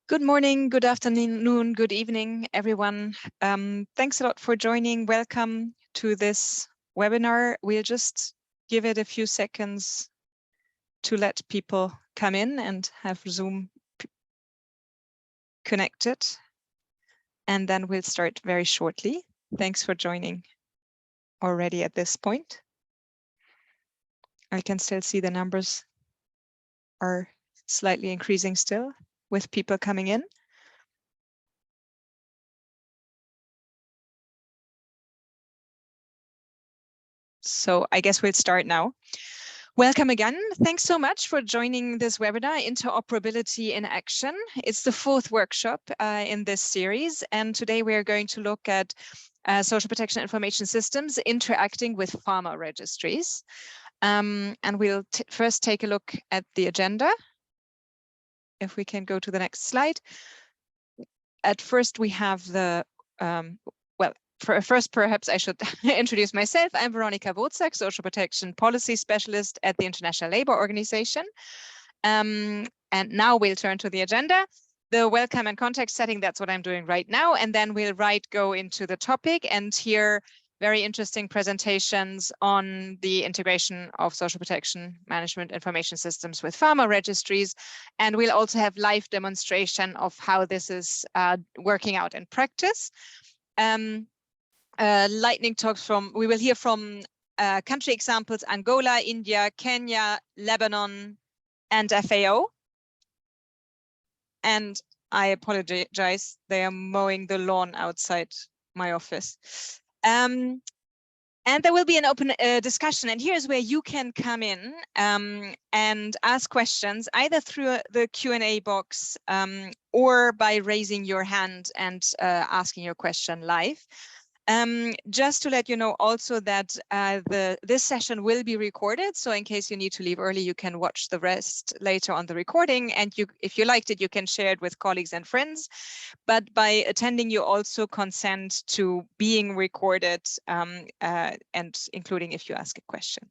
Good morning, good afternoon, good evening, everyone. Thanks a lot for joining. Welcome to this webinar. We'll just give it a few seconds to let people come in and have Zoom connected. And then we'll start very shortly. Thanks for joining already at this point. I can still see the numbers are slightly increasing still with people coming in. So I guess we'll start now. Welcome again. Thanks so much for joining this webinar, Interoperability in Action. It's the fourth workshop in this series, and today we are going to look at social protection information systems interacting with farmer registries. And we'll first take a look at the agenda. If we can go to the next slide. At first, we have the First, perhaps I should introduce myself. I'm Veronika Wozak, Social Protection Policy Specialist at the International Labour Organization. And now we'll turn to the agenda. The welcome and context setting, that's what I'm doing right now. And then we'll go into the topic and hear very interesting presentations on the integration of social protection management information systems with farmer registries. And we'll also have live demonstration of how this is working out in practice. Lightning talks we will hear from country examples: Angola, India, Kenya, Lebanon, and FAO. And I apologize, they are mowing the lawn outside my office. And there will be an open discussion, and here's where you can come in and ask questions either through the Q&A box or by raising your hand and asking your question live. Just to let you know also that this session will be recorded. So in case you need to leave early, you can watch the rest later on the recording. And if you liked it, you can share it with colleagues and friends. But by attending, you also consent to being recorded and including if you ask a question.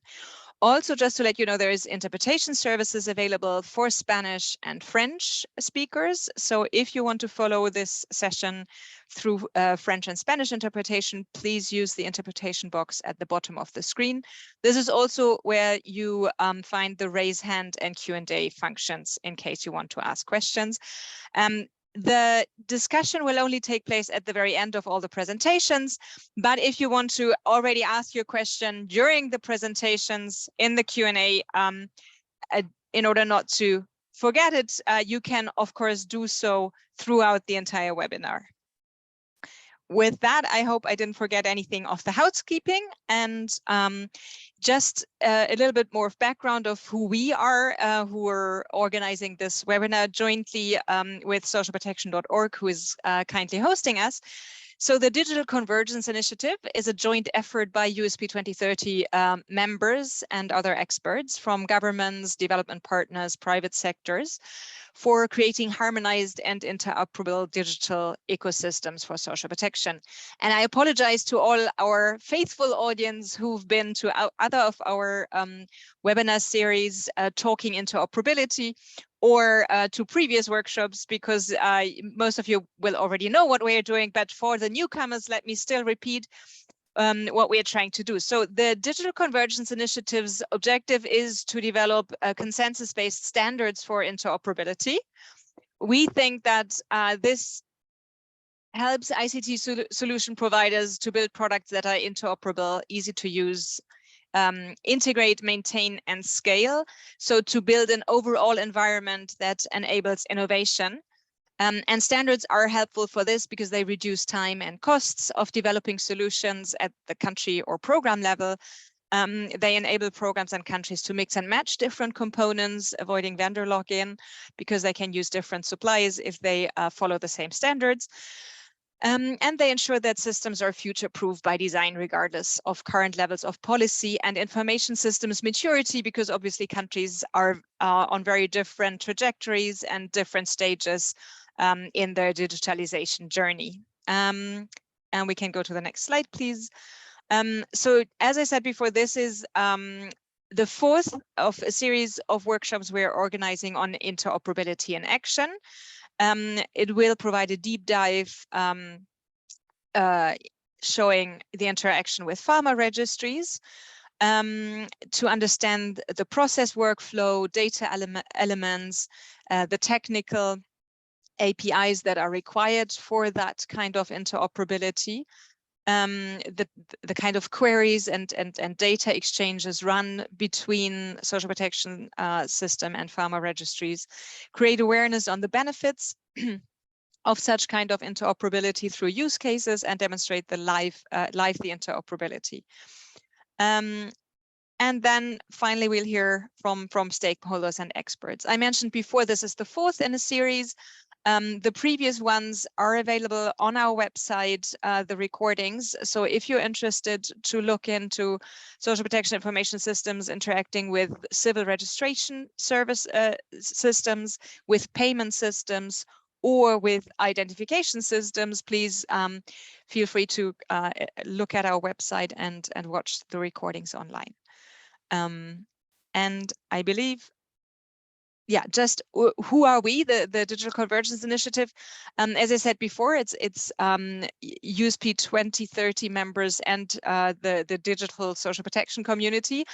Also, just to let you know, there is interpretation services available for Spanish and French speakers. So if you want to follow this session through French and Spanish interpretation, please use the interpretation box at the bottom of the screen. This is also where you find the raise hand and Q&A functions in case you want to ask questions. The discussion will only take place at the very end of all the presentations, but if you want to already ask your question during the presentations in the Q&A, in order not to forget it, you can, of course, do so throughout the entire webinar. With that, I hope I didn't forget anything of the housekeeping, and just a little bit more of background of who we are, who are organizing this webinar jointly with socialprotection.org, who is kindly hosting us. So the Digital Convergence Initiative is a joint effort by USP 2030 members and other experts from governments, development partners, private sectors, for creating harmonized and interoperable digital ecosystems for social protection. And I apologize to all our faithful audience who've been to other of our webinar series talking interoperability, or to previous workshops, because most of you will already know what we are doing. But for the newcomers, let me still repeat what we are trying to do. So the Digital Convergence Initiative's objective is to develop consensus-based standards for interoperability. We think that this helps ICT solution providers to build products that are interoperable, easy to use, integrate, maintain, and scale. So to build an overall environment that enables innovation. And standards are helpful for this because they reduce time and costs of developing solutions at the country or program level. They enable programs and countries to mix and match different components, avoiding vendor lock-in, because they can use different suppliers if they follow the same standards. And they ensure that systems are future-proof by design, regardless of current levels of policy and information systems maturity, because obviously countries are on very different trajectories and different stages in their digitalization journey. And we can go to the next slide, please. So as I said before, this is the fourth of a series of workshops we're organizing on interoperability in action. It will provide a deep dive showing the interaction with farmer registries to understand the process workflow, data elements, the technical APIs that are required for that kind of interoperability, the kind of queries and data exchanges run between social protection system and farmer registries, create awareness on the benefits of such kind of interoperability through use cases, and demonstrate the live the interoperability. And then finally, we'll hear from stakeholders and experts. I mentioned before, this is the fourth in a series. The previous ones are available on our website, the recordings. So if you're interested to look into social protection information systems interacting with civil registration service systems, with payment systems, or with identification systems, please feel free to look at our website and watch the recordings online. And I believe, yeah, just who are we, the Digital Convergence Initiative? As I said before, it's USP 2030 members and the digital social protection community,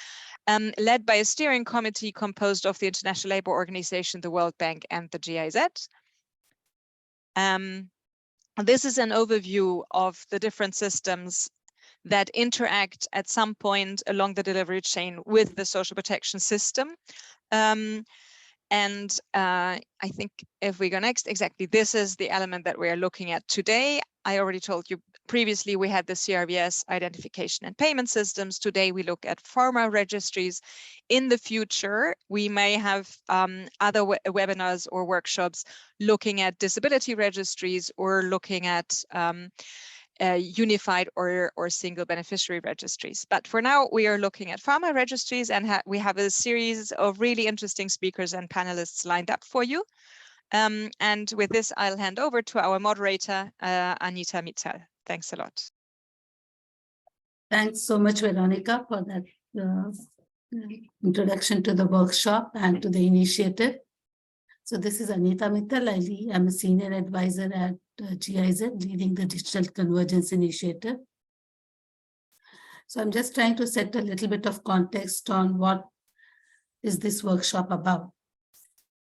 led by a steering committee composed of the International Labour Organization, the World Bank, and the GIZ. This is an overview of the different systems that interact at some point along the delivery chain with the social protection system. And I think if we go next, exactly, this is the element that we are looking at today. I already told you previously we had the CRVS identification and payment systems. Today we look at farmer registries. In the future, we may have other webinars or workshops looking at disability registries, or looking at unified or single beneficiary registries. But for now, we are looking at farmer registries, and we have a series of really interesting speakers and panelists lined up for you. And with this, I'll hand over to our moderator, Anita Mittal. Thanks a lot. Thanks so much, Veronica, for that introduction to the workshop and to the initiative. So this is Anita Mittal. I'm a senior advisor at GIZ, leading the Digital Convergence Initiative. So I'm just trying to set a little bit of context on what is this workshop about.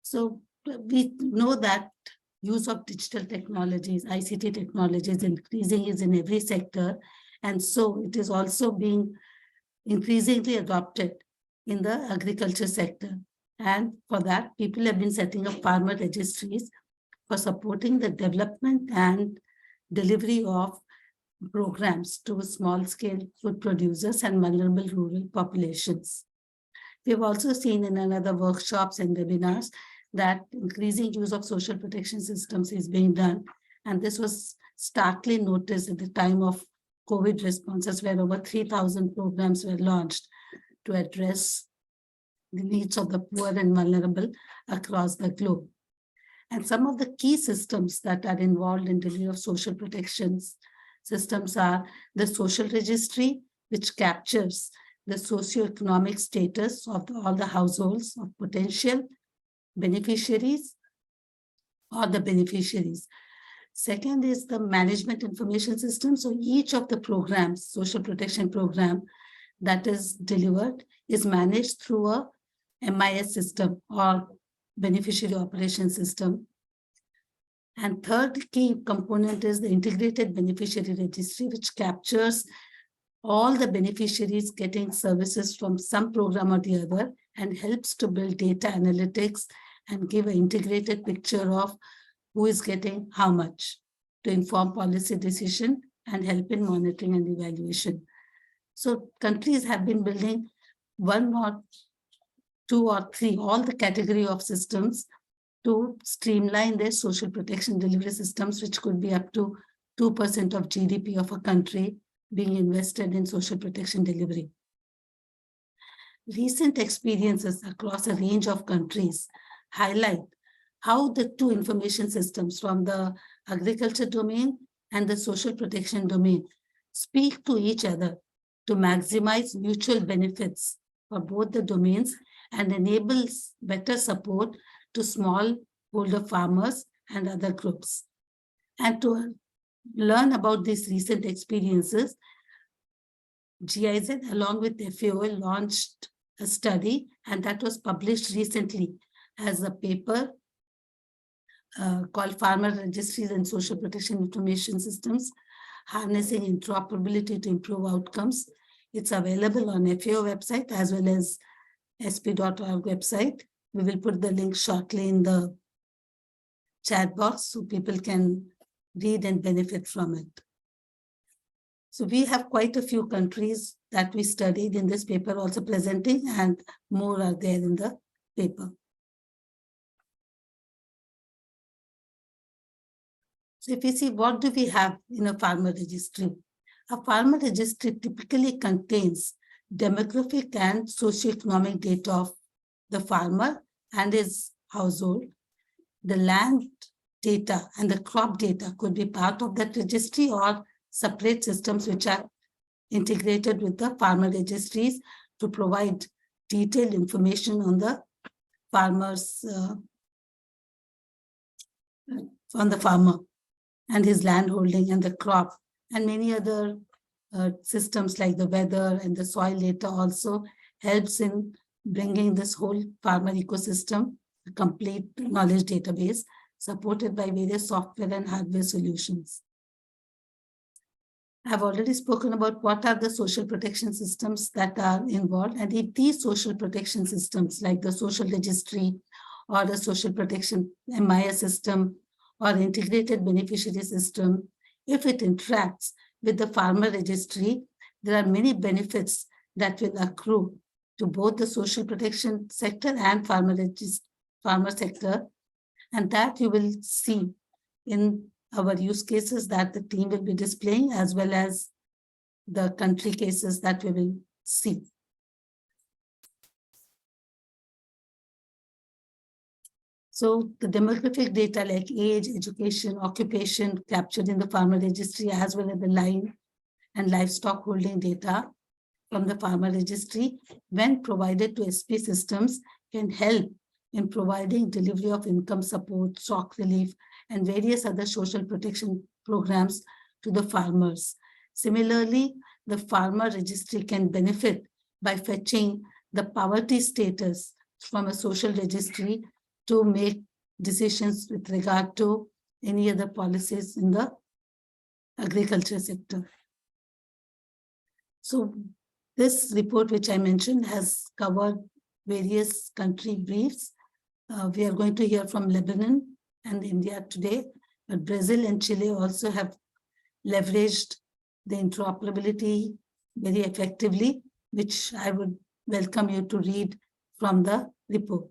So we know that use of digital technologies, ICT technologies, increasing is in every sector. And so it is also being increasingly adopted in the agriculture sector. And for that, people have been setting up farmer registries for supporting the development and delivery of programs to small-scale food producers and vulnerable rural populations. We've also seen in another workshops and webinars that increasing use of social protection systems is being done. And this was starkly noticed at the time of COVID responses, where over 3,000 programs were launched to address the needs of the poor and vulnerable across the globe. And some of the key systems that are involved in delivery of social protections systems are the social registry, which captures the socioeconomic status of all the households of potential beneficiaries or the beneficiaries. Second is the management information system. So each of the programs, social protection program that is delivered, is managed through a MIS system or beneficiary operation system. And third key component is the integrated beneficiary registry, which captures all the beneficiaries getting services from some program or the other, and helps to build data analytics and give an integrated picture of who is getting how much to inform policy decision and help in monitoring and evaluation. So countries have been building one or two or three, all the category of systems to streamline their social protection delivery systems, which could be up to 2% of GDP of a country being invested in social protection delivery. Recent experiences across a range of countries highlight how the two information systems from the agriculture domain and the social protection domain speak to each other to maximize mutual benefits for both the domains and enables better support to smallholder farmers and other groups. And to learn about these recent experiences, GIZ along with FAO launched a study, and that was published recently as a paper called Farmer Registries and Social Protection Information Systems, Harnessing Interoperability to Improve Outcomes. It's available on FAO website as well as sp.org website. We will put the link shortly in the chat box so people can read and benefit from it. So we have quite a few countries that we studied in this paper also presenting, and more are there in the paper. So if you see, what do we have in a farmer registry? A farmer registry typically contains demographic and socioeconomic data of the farmer and his household. The land data and the crop data could be part of that registry or separate systems which are integrated with the farmer registries to provide detailed information on the farmer's farmer and his land holding and the crop, and many other systems like the weather and the soil data also helps in bringing this whole farmer ecosystem, a complete knowledge database supported by various software and hardware solutions. I've already spoken about what are the social protection systems that are involved, and if these social protection systems like the social registry or the social protection MIS system or integrated beneficiary system, if it interacts with the farmer registry, there are many benefits that will accrue to both the social protection sector and farmer sector, and that you will see in our use cases that the team will be displaying, as well as the country cases that we will see. So the demographic data like age, education, occupation captured in the farmer registry, as well as the line and livestock holding data from the farmer registry, when provided to SP systems, can help in providing delivery of income support, shock relief, and various other social protection programs to the farmers. Similarly, the farmer registry can benefit by fetching the poverty status from a social registry to make decisions with regard to any other policies in the agriculture sector. So this report, which I mentioned, has covered various country briefs. We are going to hear from Lebanon and India today, but Brazil and Chile also have leveraged the interoperability very effectively, which I would welcome you to read from the report.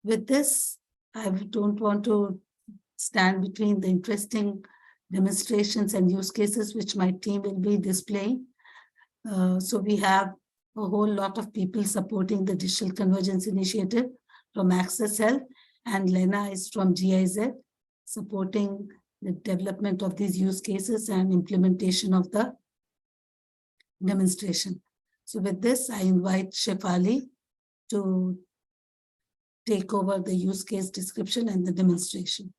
With this, I don't want to stand between the interesting demonstrations and use cases which my team will be displaying. So we have a whole lot of people supporting the Digital Convergence Initiative from Access Health, and Lena is from GIZ, supporting the development of these use cases and implementation of the demonstration. So with this, I invite Shefali to take over the use case description and the demonstration.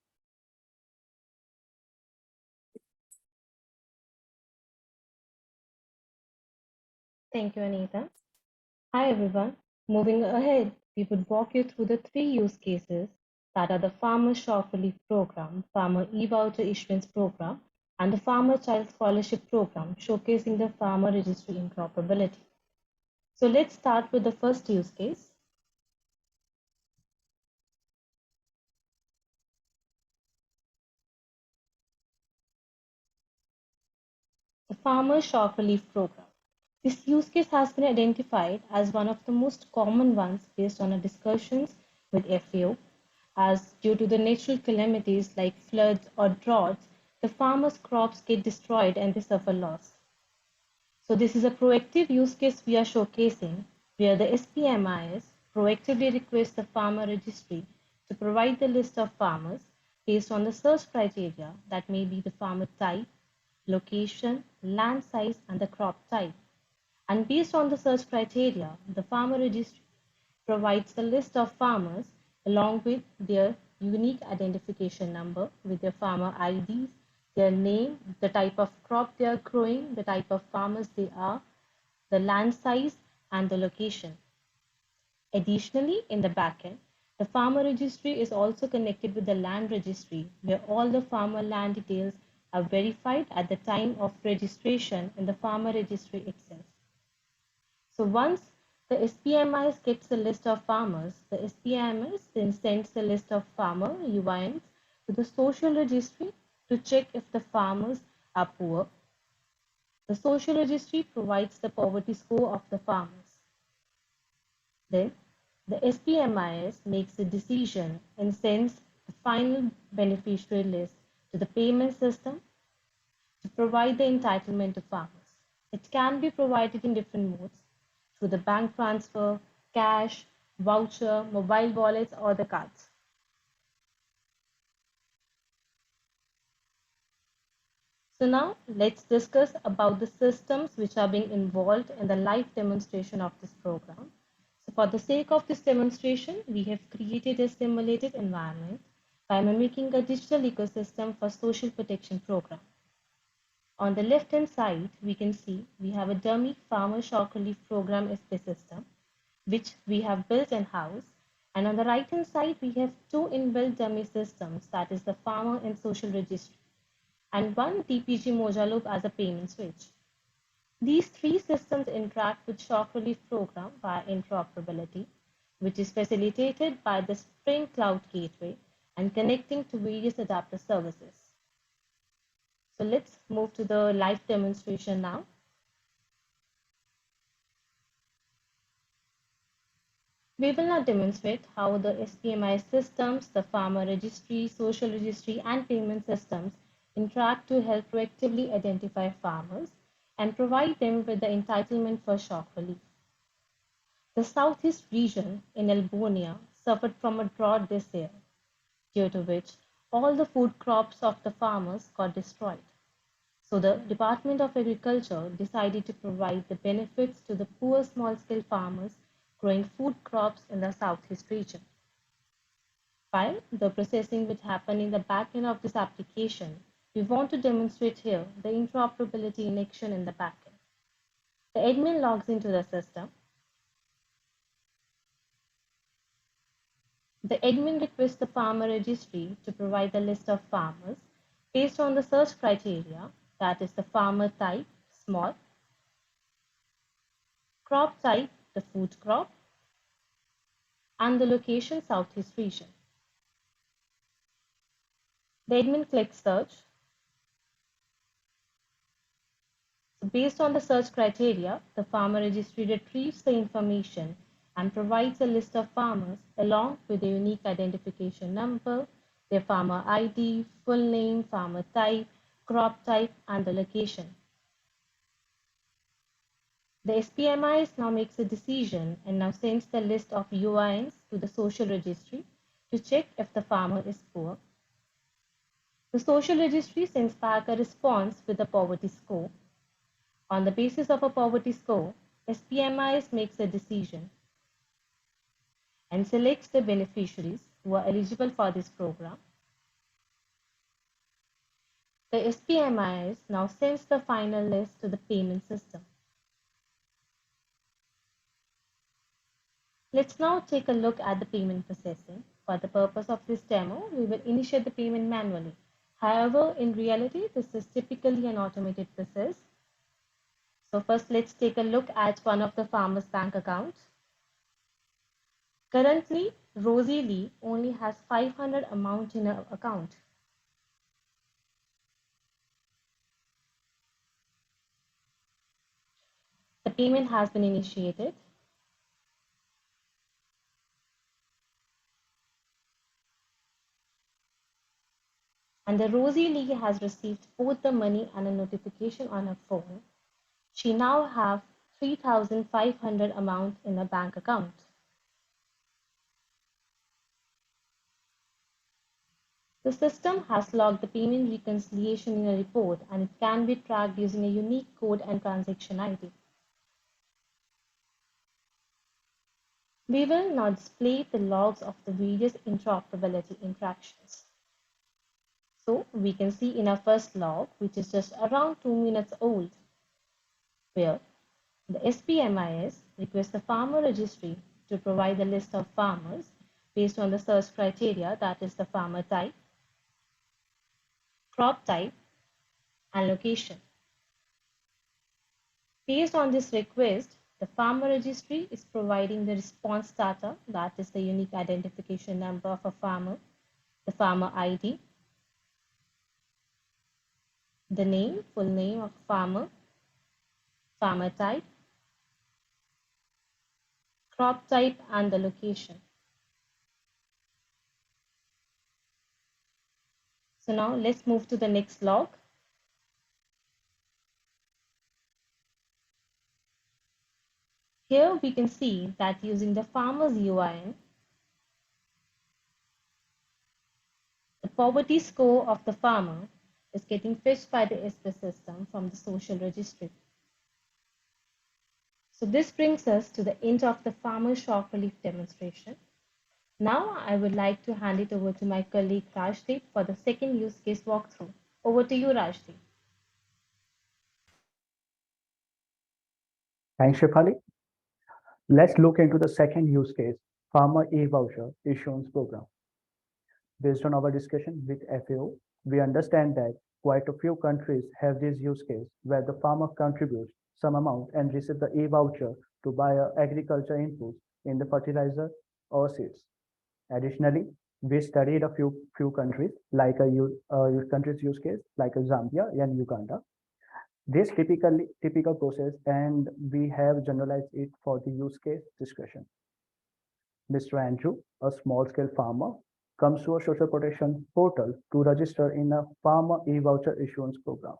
Thank you, Anita. Hi, everyone. Moving ahead, we would walk you through the 3 use cases that are the Farmer Shock Relief Program, Farmer E-Voucher Issuance Program, and the Farmer Child Scholarship Program, showcasing the Farmer Registry interoperability. So let's start with the first use case. The Farmer Shock Relief Program. This use case has been identified as one of the most common ones based on our discussions with FAO, as due to the natural calamities like floods or droughts, the farmers' crops get destroyed and they suffer loss. So this is a proactive use case we are showcasing, where the SPMIS proactively requests the Farmer Registry to provide the list of farmers based on the search criteria that may be the farmer type, location, land size, and the crop type. And based on the search criteria, the Farmer Registry provides the list of farmers along with their unique identification number with their farmer IDs, their name, the type of crop they are growing, the type of farmers they are, the land size, and the location. Additionally, in the backend, the Farmer Registry is also connected with the Land Registry, where all the farmer land details are verified at the time of registration in the Farmer Registry itself. So once the SPMIS gets a list of farmers, the SPMIS then sends the list of farmer UINs to the social registry to check if the farmers are poor. The social registry provides the poverty score of the farmers. Then the SPMIS makes a decision and sends the final beneficiary list to the payment system to provide the entitlement to farmers. It can be provided in different modes through the bank transfer, cash, voucher, mobile wallets, or the cards. So now let's discuss about the systems which are being involved in the live demonstration of this program. So for the sake of this demonstration, we have created a simulated environment by mimicking a digital ecosystem for social protection program. On the left-hand side, we can see we have a dummy farmer shock relief program SP system, which we have built in-house. And on the right-hand side, we have two inbuilt dummy systems, that is the farmer and social registry, and one TPG Moja loop as a payment switch. These three systems interact with shock relief program via interoperability, which is facilitated by the Spring Cloud Gateway and connecting to various adapter services. So let's move to the live demonstration now. We will now demonstrate how the SPMI systems, the farmer registry, social registry, and payment systems interact to help proactively identify farmers and provide them with the entitlement for shock relief. The southeast region in Albania suffered from a drought this year, due to which all the food crops of the farmers got destroyed. So the Department of Agriculture decided to provide the benefits to the poor small-scale farmers growing food crops in the southeast region. While the processing would happen in the backend of this application, we want to demonstrate here the interoperability in action in the backend. The admin logs into the system. The admin requests the farmer registry to provide the list of farmers based on the search criteria, that is the farmer type, small, crop type, the food crop, and the location, southeast region. The admin clicks search. So based on the search criteria, the farmer registry retrieves the information and provides a list of farmers along with a unique identification number, their farmer ID, full name, farmer type, crop type, and the location. The SPMIS now makes a decision and now sends the list of UINs to the social registry to check if the farmer is poor. The social registry sends back a response with a poverty score. On the basis of a poverty score, SPMIS makes a decision and selects the beneficiaries who are eligible for this program. The SPMIS now sends the final list to the payment system. Let's now take a look at the payment processing. For the purpose of this demo, we will initiate the payment manually. However, in reality, this is typically an automated process. So first, let's take a look at one of the farmers' bank accounts. Currently, Rosie Lee only has 500 amount in her account. The payment has been initiated. And the Rosie Lee has received both the money and a notification on her phone. She now has 3,500 amount in her bank account. The system has logged the payment reconciliation in a report, and it can be tracked using a unique code and transaction ID. We will now display the logs of the various interoperability interactions. So we can see in our first log, which is just around 2 minutes old, where the SPMIS requests the Farmer Registry to provide a list of farmers based on the search criteria, that is the farmer type, crop type, and location. Based on this request, the Farmer Registry is providing the response data, that is the unique identification number of a farmer, the farmer ID, the name, full name of farmer, farmer type, crop type, and the location. So now let's move to the next log. Here we can see that using the farmer's UIN, the poverty score of the farmer is getting fetched by the SP system from the social registry. So this brings us to the end of the farmer shock relief demonstration. Now I would like to hand it over to my colleague Rajdeep for the second use case walkthrough. Over to you, Rajdeep. Thanks, Shefali. Let's look into the second use case, Farmer e-voucher issuance program. Based on our discussion with FAO, we understand that quite a few countries have this use case where the farmer contributes some amount and receives the e-voucher to buy agriculture inputs in the fertilizer or seeds. Additionally, we studied a few countries like countries use case like Zambia and Uganda. This typical process, and we have generalized it for the use case discussion. Mr. Andrew, a small-scale farmer, comes to a social protection portal to register in a farmer e-voucher issuance program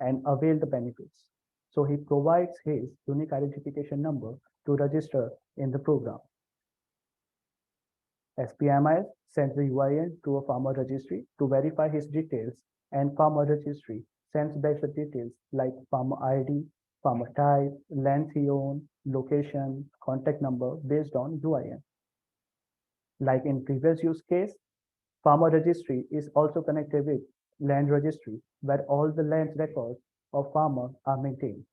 and avail the benefits. So he provides his unique identification number to register in the program. SPMIS sends the UIN to a farmer registry to verify his details, and farmer registry sends back the details like farmer ID, farmer type, land he owns, location, contact number based on UIN. Like in previous use case, farmer registry is also connected with land registry where all the land records of farmer are maintained.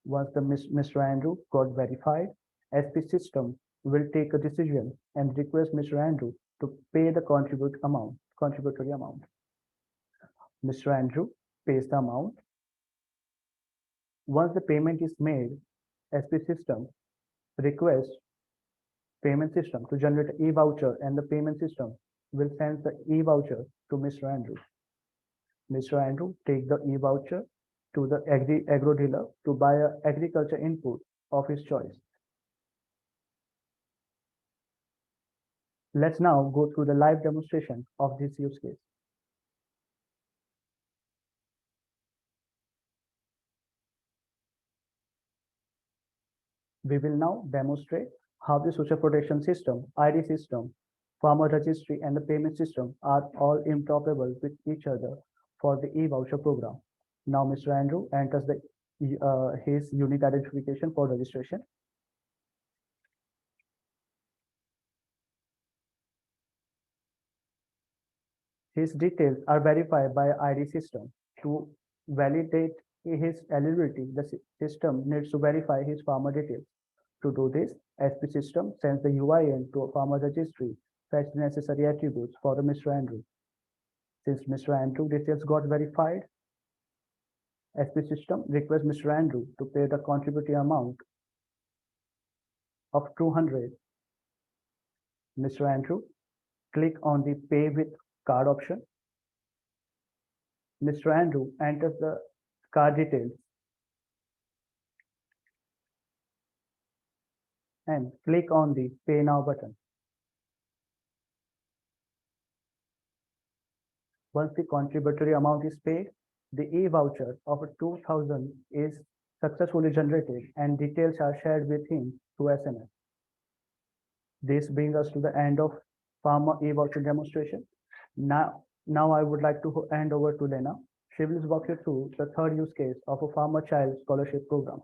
Once the Mr. Andrew got verified, SP system will take a decision and request Mr. Andrew to pay the contributory amount. Mr. Andrew pays the amount. Once the payment is made, SP system requests payment system to generate an e-voucher, and the payment system will send the e-voucher to Mr. Andrew. Mr. Andrew takes the e-voucher to the agro dealer to buy an agriculture input of his choice. Let's now go through the live demonstration of this use case. We will now demonstrate how the social protection system, ID system, farmer registry, and the payment system are all interoperable with each other for the e-voucher program. Now Mr. Andrew enters his unique identification for registration. His details are verified by ID system. To validate his eligibility, the system needs to verify his farmer details. To do this, SP system sends the UIN to a farmer registry, fetch the necessary attributes for the Mr. Andrew. Since Mr. Andrew details got verified, SP system requests Mr. Andrew to pay the contributing amount of 200. Mr. Andrew click on the pay with card option. Mr. Andrew enters the card details and click on the Pay Now button. Once the contributory amount is paid, the e-voucher of 2,000 is successfully generated and details are shared with him through SMS. This brings us to the end of farmer e-voucher demonstration. Now I would like to hand over to Lena. She will walk you through the third use case of a farmer child scholarship program.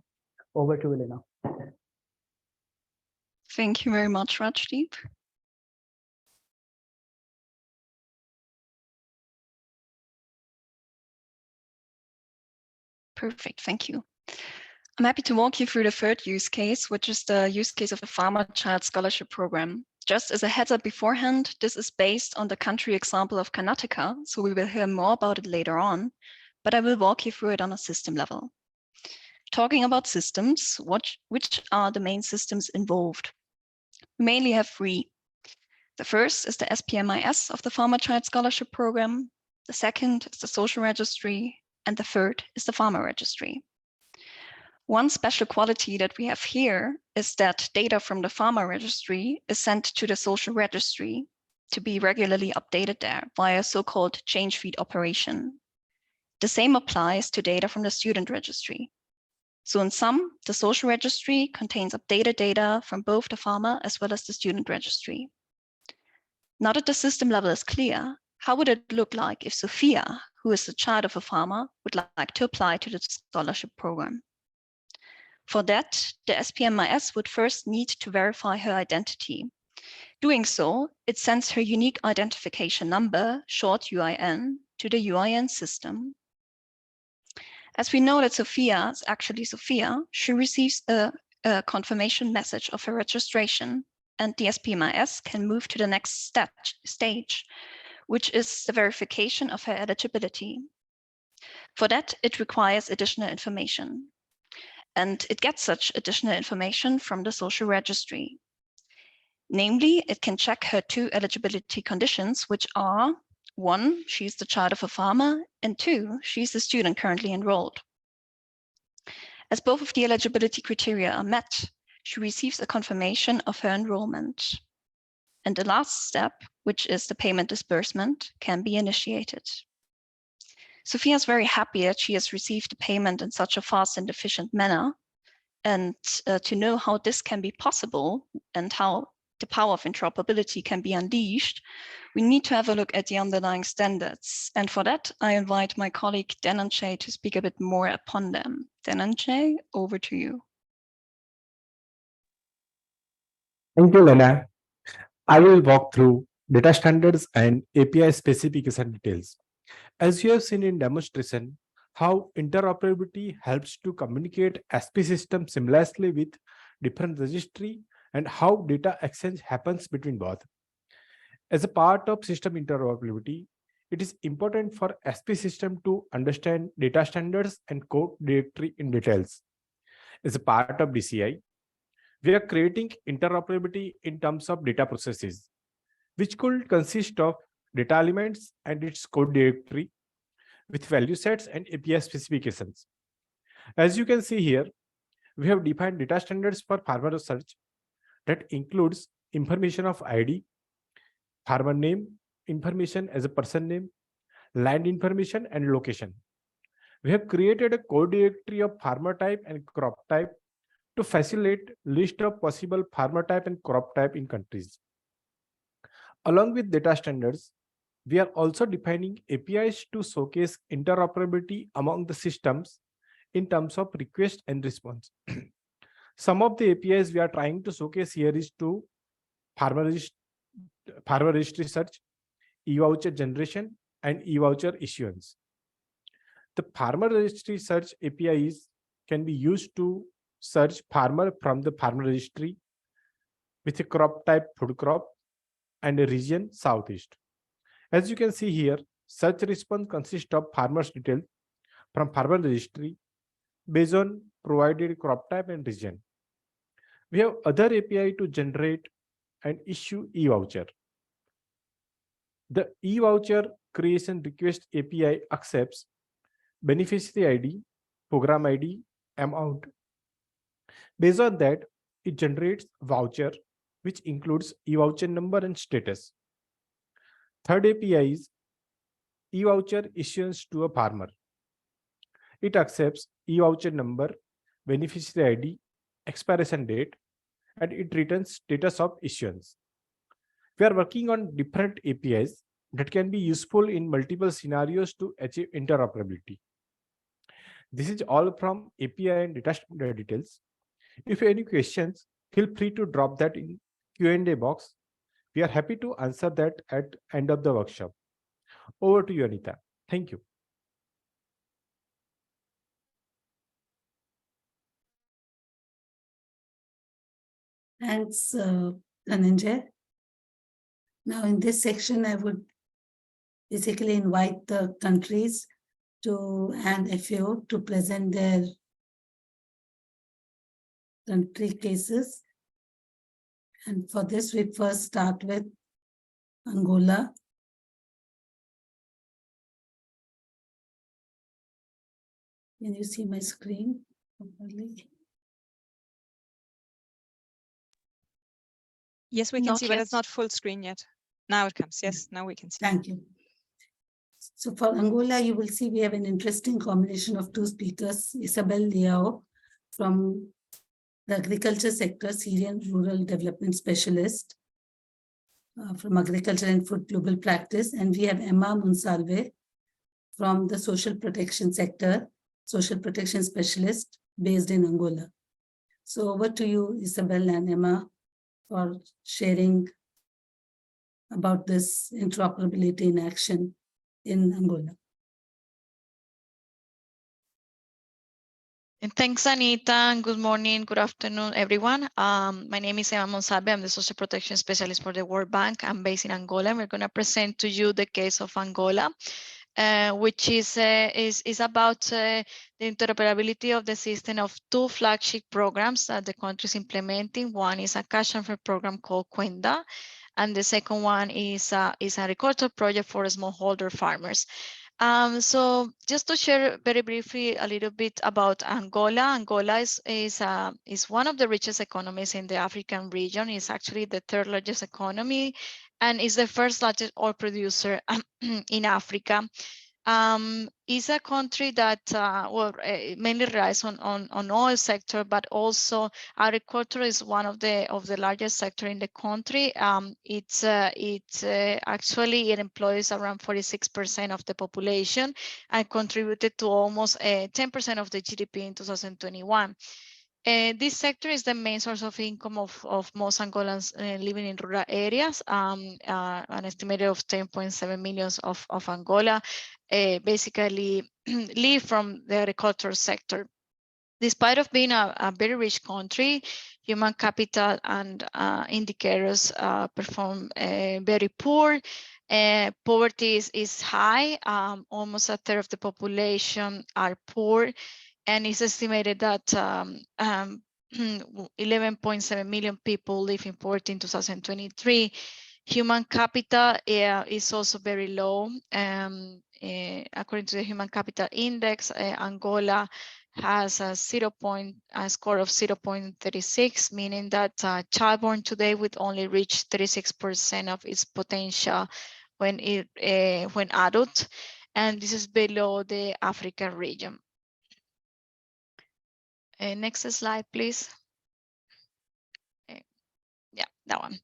Over to you, Lena. Thank you very much, Rajdeep. Perfect, thank you. I'm happy to walk you through the third use case, which is the use case of the Farmer Child Scholarship Program. Just as a heads up beforehand, this is based on the country example of Karnataka, so we will hear more about it later on, but I will walk you through it on a system level. Talking about systems, which are the main systems involved? We mainly have three. The first is the SPMIS of the Farmer Child Scholarship Program. The second is the Social Registry, and the third is the Farmer Registry. One special quality that we have here is that data from the Farmer Registry is sent to the Social Registry to be regularly updated there via so-called change feed operation. The same applies to data from the Student Registry. So in sum, the Social Registry contains updated data from both the Farmer as well as the Student Registry. Now that the system level is clear, how would it look like if Sophia, who is the child of a farmer, would like to apply to the scholarship program? For that, the SPMIS would first need to verify her identity. Doing so, it sends her unique identification number, short UIN, to the UIN system. As we know that Sophia is actually Sophia, she receives a confirmation message of her registration, and the SPMIS can move to the next stage, which is the verification of her eligibility. For that, it requires additional information. And it gets such additional information from the Social Registry. Namely, it can check her two eligibility conditions, which are 1, she's the child of a farmer, and 2, she's a student currently enrolled. As both of the eligibility criteria are met, she receives a confirmation of her enrollment. And the last step, which is the payment disbursement, can be initiated. Sophia is very happy that she has received the payment in such a fast and efficient manner. And to know how this can be possible and how the power of interoperability can be unleashed, we need to have a look at the underlying standards. And for that, I invite my colleague Dhananjay to speak a bit more upon them. Dhananjay, over to you. Thank you, Lena. I will walk through data standards and API specification details. As you have seen in demonstration, how interoperability helps to communicate SP systems seamlessly with different registry and how data exchange happens between both. As a part of system interoperability, it is important for SP system to understand data standards and code directory in details. As a part of DCI, we are creating interoperability in terms of data processes, which could consist of data elements and its code directory with value sets and API specifications. As you can see here, we have defined data standards for farmer search that includes information of ID, farmer name, information as a person name, land information, and location. We have created a code directory of farmer type and crop type to facilitate list of possible farmer type and crop type in countries. Along with data standards, we are also defining APIs to showcase interoperability among the systems in terms of request and response. Some of the APIs we are trying to showcase here is to Farmer Registry search, e-voucher generation, and e-voucher issuance. The Farmer Registry search APIs can be used to search farmer from the Farmer Registry with a crop type food crop and a region Southeast. As you can see here, search response consists of farmer's detail from Farmer Registry based on provided crop type and region. We have other API to generate and issue e-voucher. The e-voucher creation request API accepts beneficiary ID, program ID, amount. Based on that, it generates voucher, which includes e-voucher number and status. Third API is e-voucher issuance to a farmer. It accepts e-voucher number, beneficiary ID, expiration date, and it returns status of issuance. We are working on different APIs that can be useful in multiple scenarios to achieve interoperability. This is all from API and data standard details. If you have any questions, Feel free to drop that in Q&A box. We are happy to answer that at end of the workshop. Over to you, Anita. Thank you. Thanks, Dhananjay. Now, in this section, I would basically invite the countries and FAO to present their country cases. And for this, we first start with Angola. Can you see my screen properly? Yes, we can Not see, but yet. it's not full screen yet. Now it comes. Yes, now we can see. Thank you. So for Angola, you will see we have an interesting combination of two speakers, Isabel Leao from the agriculture sector, Syrian Rural Development Specialist from Agriculture and Food Global Practice, and we have Emma Monsalve from the social protection sector, Social Protection Specialist based in Angola. So over to you, Isabel and Emma, for sharing about this interoperability in action in Angola. And thanks, Anita, and good morning, good afternoon, everyone. My name is Emma Monsalve. I'm the Social Protection Specialist for the World Bank. I'm based in Angola. We're going to present to you the case of Angola, which is about the interoperability of the system of two flagship programs that the country is implementing. One is a cash transfer program called Quenda, and the second one is a agricultural project for smallholder farmers. So just to share very briefly a little bit about Angola. Angola is one of the richest economies in the African region. It's actually the third largest economy and is the first largest oil producer in Africa. Is a country that mainly relies on oil sector, but also agriculture is one of the largest sector in the country. Actually it employs around 46% of the population and contributed to almost 10% of the GDP in 2021. This sector is the main source of income of most Angolans living in rural areas. An estimated of 10.7 million of Angola basically live from the agricultural sector. Despite of being a very rich country, human capital and indicators perform very poor. Poverty is high. Almost a third of the population are poor. And it's estimated that 11.7 million people live in poverty in 2023. Human capital is also very low. According to the Human Capital Index, Angola has a score of 0.36, meaning that child born today would only reach 36% of its potential when adult, and this is below the African region. Next slide, please. Yeah, that one.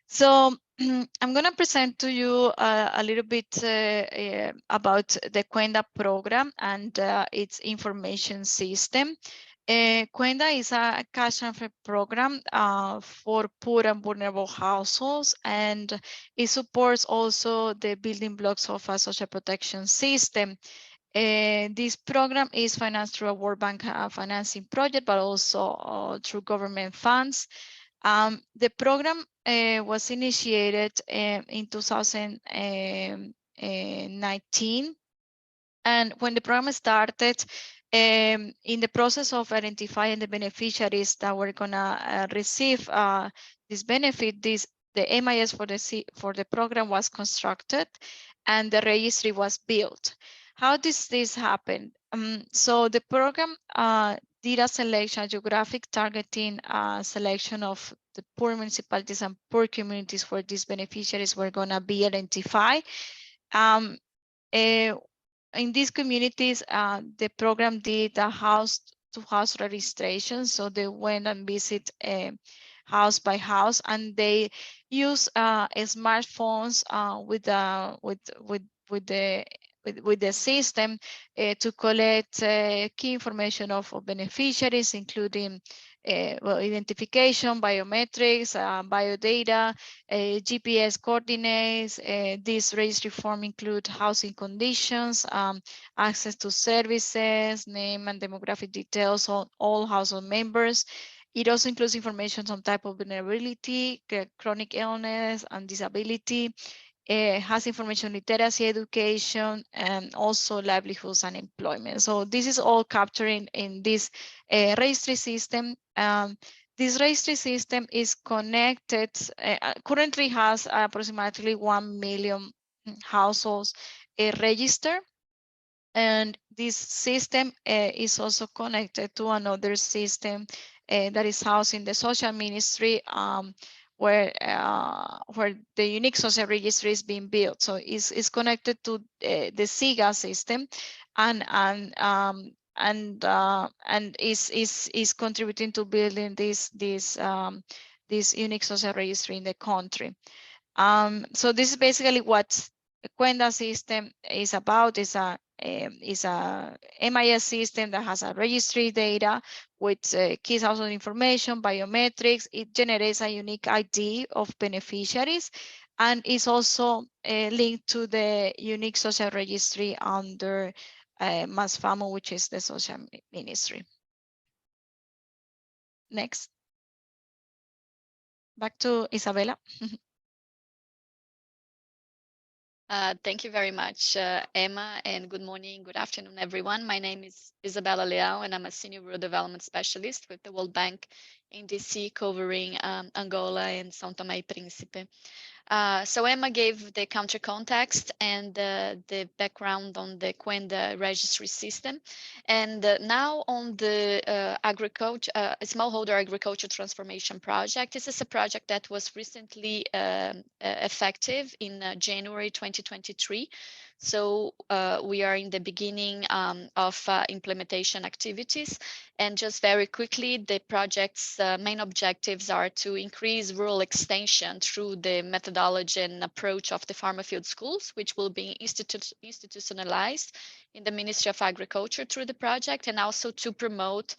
So I'm going to present to you a little bit about the Quenda program and its information system. Quenda is a cash transfer program for poor and vulnerable households, and it supports also the building blocks of a social protection system. This program is financed through a World Bank financing project, but also through government funds. The program was initiated in 2019. And when the program started, in the process of identifying the beneficiaries that were going to receive this benefit, the MIS for the program was constructed and the registry was built. How does this happen? So the program did a selection, a geographic targeting selection of the poor municipalities and poor communities where these beneficiaries were going to be identified. In these communities, the program did a house-to-house registration. So they went and visit house by house, and they use smartphones with the system to collect key information of beneficiaries, including well, identification, biometrics, biodata, GPS coordinates. This registry form include housing conditions, access to services, name and demographic details on all household members. It also includes information on type of vulnerability, chronic illness, and disability. It has information literacy, education, and also livelihoods and employment. So this is all captured in this registry system. This registry system is connected, currently has approximately 1 million households registered. And this system is also connected to another system that is housed in the social ministry, where the unique social registry is being built. So it's connected to the SIGA system, and is contributing to building this unique social registry in the country. So this is basically what the Cuenda system is about. Is a MIS system that has a registry data with key household information, biometrics. It generates a unique ID of beneficiaries, and is also linked to the unique social registry under MASFAMO, which is the social ministry. Next. Back to Isabella. Thank you very much, Emma, and good morning, good afternoon, everyone. My name is Isabella Leal, and I'm a Senior Rural Development Specialist with the World Bank in DC, covering Angola and São Tomé e Príncipe. So Emma gave the country context and the background on the Cuenda registry system. And now on the smallholder agriculture transformation project. This is a project that was recently effective in January 2023. So we are in the beginning of implementation activities. And just very quickly, the project's main objectives are to increase rural extension through the methodology and approach of the farmer field schools, which will be institutionalized in the Ministry of Agriculture through the project, and also to promote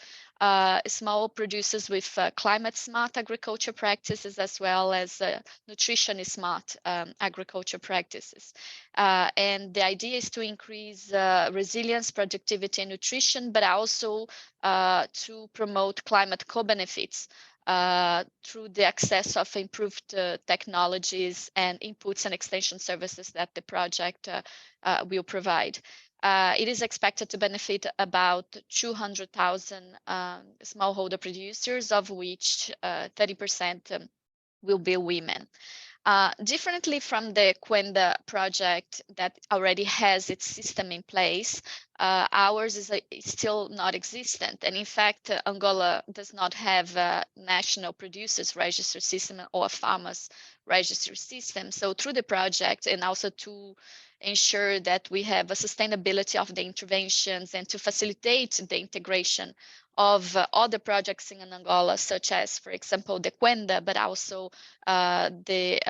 small producers with climate smart agriculture practices, as well as nutrition smart agriculture practices. And the idea is to increase resilience, productivity, and nutrition, but also to promote climate co-benefits through the access of improved technologies and inputs and extension services that the project will provide. It is expected to benefit about 200,000 smallholder producers, of which 30% will be women. Differently from the Cuenda project that already has its system in place, ours is still not existent. And in fact, Angola does not have a national producers registry system or a farmers registry system. So through the project, and also to ensure that we have a sustainability of the interventions and to facilitate the integration of other projects in Angola, such as, for example, the Cuenda, but also the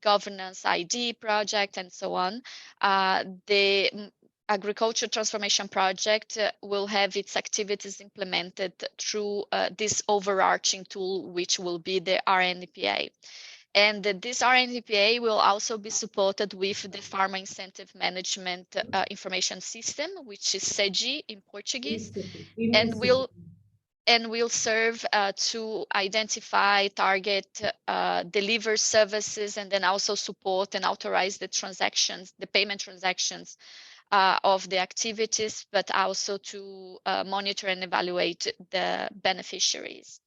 governance ID project and so on. The Agriculture Transformation Project will have its activities implemented through this overarching tool, which will be the RNPA. And this RNPA will also be supported with the Farmer Incentive Management Information System, which is SEGI in Portuguese, and will serve to identify, target, deliver services, and then also support and authorize the transactions, the payment transactions of the activities, but also to monitor and evaluate the beneficiaries.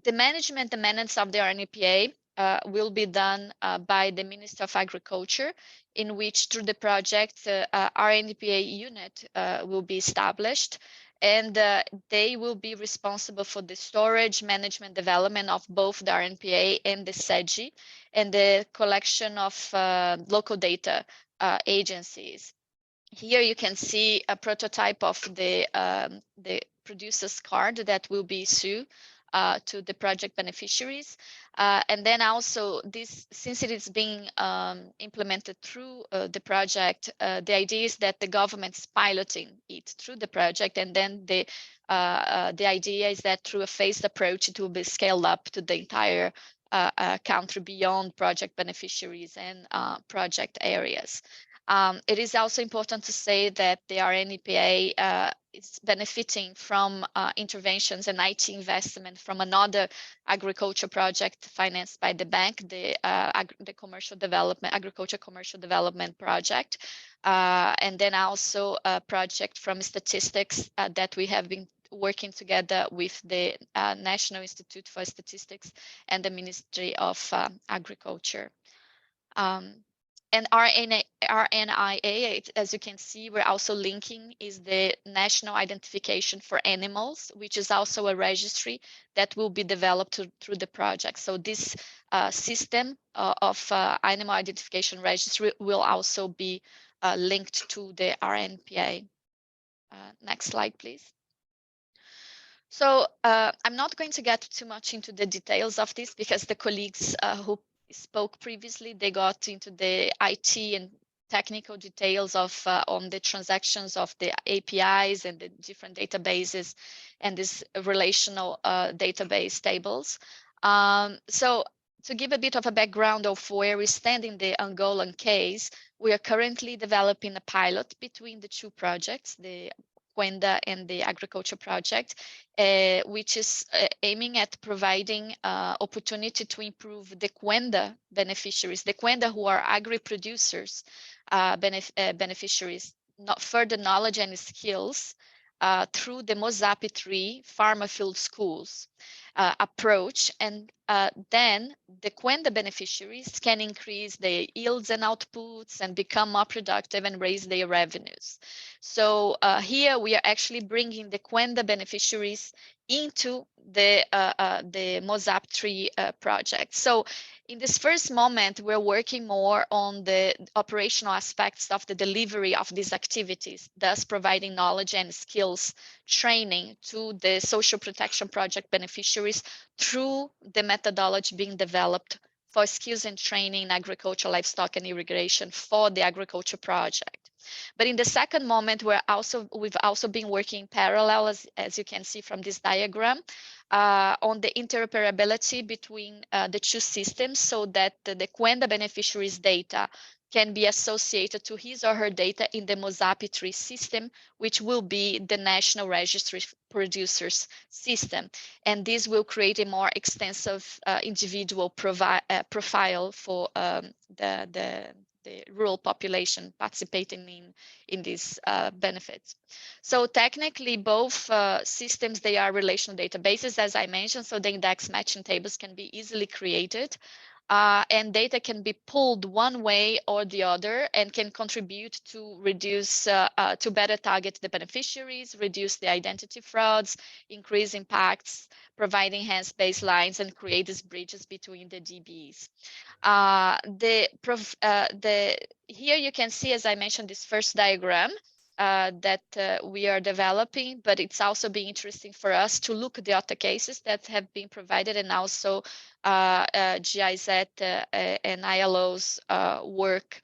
The management, the maintenance of the RNPA will be done by the Minister of Agriculture, in which through the project, RNPA unit will be established, and they will be responsible for the storage, management, development of both the RNPA and the SEGI, and the collection of local data agencies. Here you can see a prototype of the producer's card that will be issued to the project beneficiaries. And then also this, since it is being implemented through the project, the idea is that the government is piloting it through the project, and then the idea is that through a phased approach, it will be scaled up to the entire country beyond project beneficiaries and project areas. It is also important to say that the RNEPA is benefiting from interventions and IT investment from another agriculture project financed by the bank, the agriculture commercial development project, and then also a project from statistics that we have been working together with the National Institute for Statistics and the Ministry of Agriculture. And RNIA, as you can see, we're also linking is the National Identification for Animals, which is also a registry that will be developed through the project. So this system of animal identification registry will also be linked to the RNPA. Next slide, please. So I'm not going to get too much into the details of this because the colleagues who spoke previously, they got into the IT and technical details of on the transactions of the APIs and the different databases and this relational database tables. So to give a bit of a background of where we stand in the Angolan case, we are currently developing a pilot between the two projects, the Quenda and the agriculture project, which is aiming at providing opportunity to improve the Quenda beneficiaries, the Quenda who are agri-producers beneficiaries, not further knowledge and skills through the Mozapi 3 farmer field schools approach, and then the Quenda beneficiaries can increase their yields and outputs and become more productive and raise their revenues. So here we are actually bringing the Quenda beneficiaries into the Mozap 3 project. So in this first moment, we're working more on the operational aspects of the delivery of these activities, thus providing knowledge and skills training to the social protection project beneficiaries through the methodology being developed for skills and training in agriculture, livestock, and irrigation for the agriculture project. But in the second moment, we've also been working in parallel, as you can see from this diagram, on the interoperability between the two systems so that the Quenda beneficiaries' data can be associated to his or her data in the Mozapi 3 system, which will be the National Registry Producers system. And this will create a more extensive individual profile for the rural population participating in these benefits. So technically, both systems, they are relational databases, as I mentioned, so the index matching tables can be easily created. And data can be pulled one way or the other and can contribute to reduce, to better target the beneficiaries, reduce the identity frauds, increase impacts, provide enhanced baselines, and create these bridges between the DBs. Here you can see, as I mentioned, this first diagram that we are developing, but it's also been interesting for us to look at the other cases that have been provided and also GIZ and ILO's work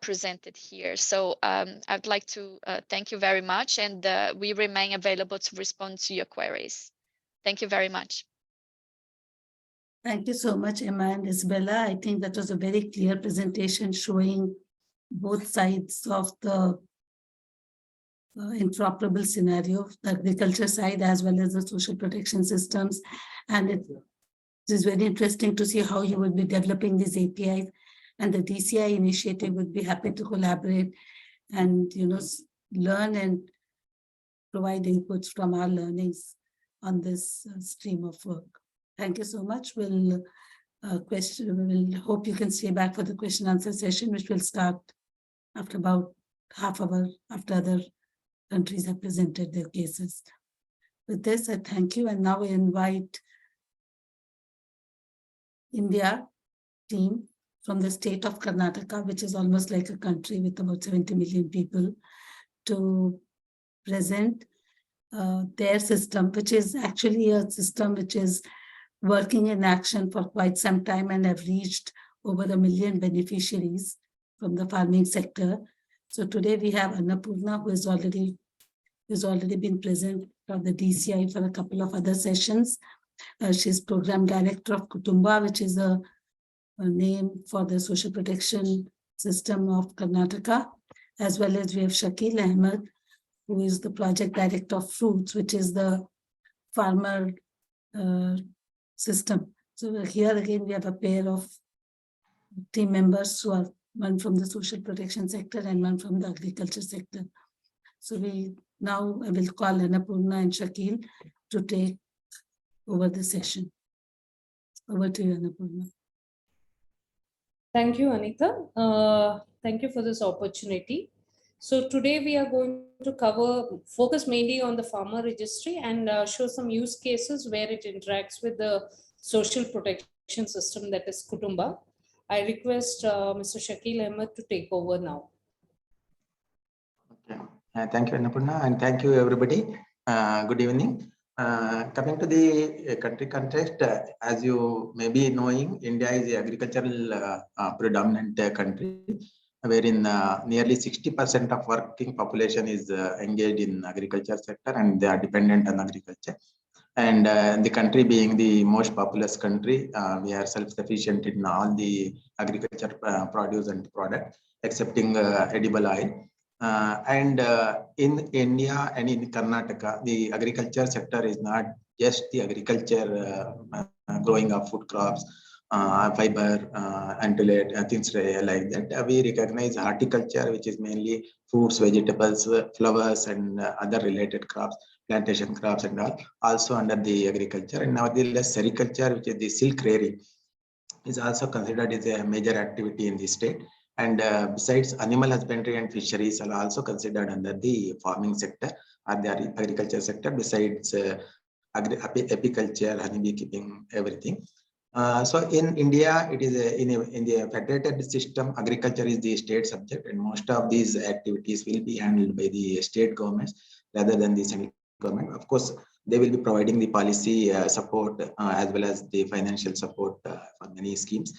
presented here. So I'd like to thank you very much, and we remain available to respond to your queries. Thank you very much. Thank you so much, Emma and Isabella. I think that was a very clear presentation showing both sides of the interoperable scenario, the agriculture side as well as the social protection systems. And it is very interesting to see how you will be developing these APIs, and the DCI initiative would be happy to collaborate and learn and provide inputs from our learnings on this stream of work. Thank you so much. We'll hope you can stay back for the question answer session, which will start after about half hour after other countries have presented their cases. With this, I thank you, and now I invite India team from the state of Karnataka, which is almost like a country with about 70 million people, to present their system, which is actually a system which is working in action for quite some time and have reached over 1 million beneficiaries from the farming sector. So today we have Annapurna, who has already been present for the DCI for a couple of other sessions. She's Program Director of Kutumba, which is a name for the social protection system of Karnataka, as well as we have Shakil Ahmed, who is the Project Director of Fruits, which is the farmer system. So here again, we have a pair of team members who are one from the social protection sector and one from the agriculture sector. So I will call Annapurna and Shakil to take over the session. Over to you, Annapurna. Thank you, Anita. Thank you for this opportunity. So today we are going to focus mainly on the farmer registry and show some use cases where it interacts with the social protection system, that is Kutumba. I request Mr. Shakil Ahmed to take over now. Okay. Thank you, Annapurna, and thank you, everybody. Good evening. Coming to the country context, as you may be knowing, India is an agricultural predominant country, wherein nearly 60% of working population is engaged in agriculture sector and they are dependent on agriculture. And the country being the most populous country, we are self-sufficient in all the agriculture produce and product, excepting edible oil. In India and in Karnataka, the agriculture sector is not just the agriculture growing of food crops, fiber, and things like that. We recognize horticulture, which is mainly fruits, vegetables, flowers, and other related crops, plantation crops and all, also under the agriculture. And nevertheless, sericulture, which is the silk rearing, is also considered as a major activity in the state. And besides, animal husbandry and fisheries are also considered under the farming sector or the agriculture sector, besides apiculture, honeybee keeping, everything. So in India, it is in the federated system, agriculture is the state subject, and most of these activities will be handled by the state governments rather than the central government. Of course, they will be providing the policy support as well as the financial support for many schemes.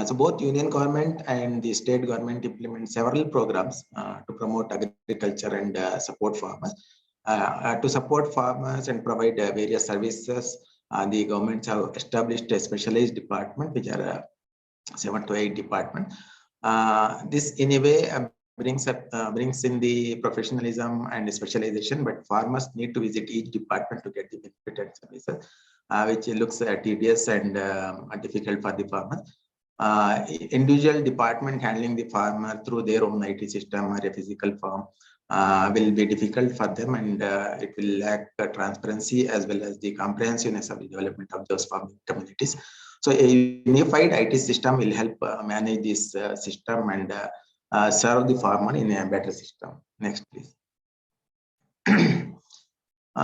So both union government and the state government implement several programs to promote agriculture and support farmers. To support farmers and provide various services, the governments have established a specialized department, which are 7 to 8 departments. This in a way brings in the professionalism and specialization, but farmers need to visit each department to get the benefit and services, which looks tedious and difficult for the farmers. Individual department handling the farmer through their own IT system or a physical form will be difficult for them, and it will lack transparency as well as the comprehensiveness of the development of those farming communities. So a unified IT system will help manage this system and serve the farmer in a better system. Next, please.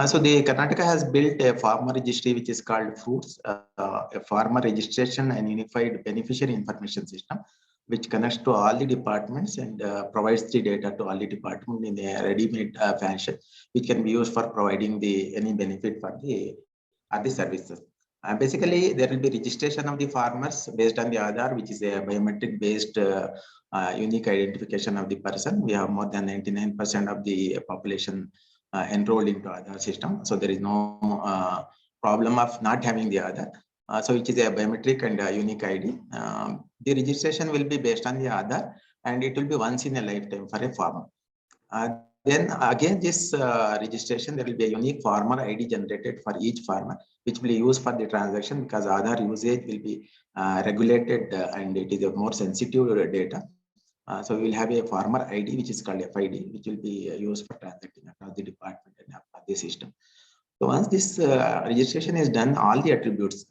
So the Karnataka has built a farmer registry which is called Fruits, a farmer registration and unified beneficiary information system, which connects to all the departments and provides the data to all the departments in a ready-made fashion, which can be used for providing any benefit for the services. Basically, there will be registration of the farmers based on the Aadhaar, which is a biometric-based unique identification of the person. We have more than 99% of the population enrolled into Aadhaar system. So there is no problem of not having the Aadhaar. So which is a biometric and a unique ID. The registration will be based on the Aadhaar, and it will be once in a lifetime for a farmer. Then again, this registration, there will be a unique farmer ID generated for each farmer, which will be used for the transaction, because Aadhaar usage will be regulated and it is a more sensitive data. So we will have a farmer ID, which is called FID, which will be used for transacting across the department and across the system. So once this registration is done, all the attributes,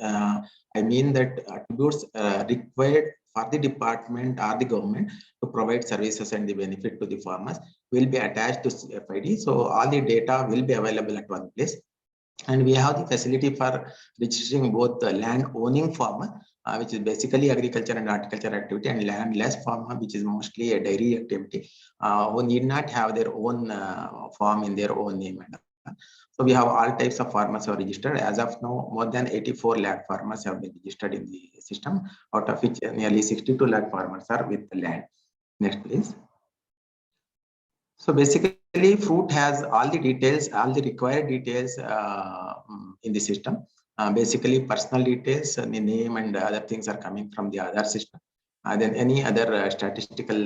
I mean that attributes required for the department or the government to provide services and the benefit to the farmers will be attached to FID. So all the data will be available at one place. And we have the facility for registering both the land owning farmer which is basically agriculture and horticulture activity, and landless farmer, which is mostly a dairy activity, who need not have their own farm in their own name. So we have all types of farmers are registered. As of now, more than 84 lakh farmers have been registered in the system, out of which nearly 62 lakh farmers are with the land. Next, please. So basically, fruit has all the details, all the required details in the system. Basically, personal details, the name and other things are coming from the other system. Then any other statistical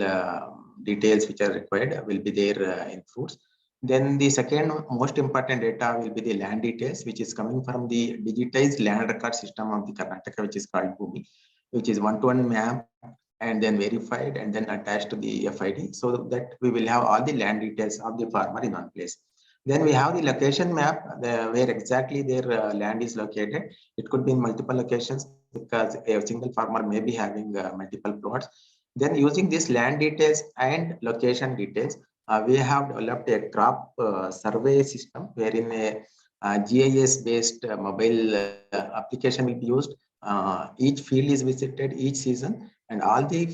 details which are required will be there in fruits. Then the second most important data will be the land details, which is coming from the digitized land record system of the Karnataka, which is called Bhumi, which is one-to-one map and then verified and then attached to the FID, so that we will have all the land details of the farmer in one place. Then we have the location map, where exactly their land is located. It could be in multiple locations because a single farmer may be having multiple plots. Then using this land details and location details, we have developed a crop survey system wherein a GIS-based mobile application will be used. Each field is visited each season, and all the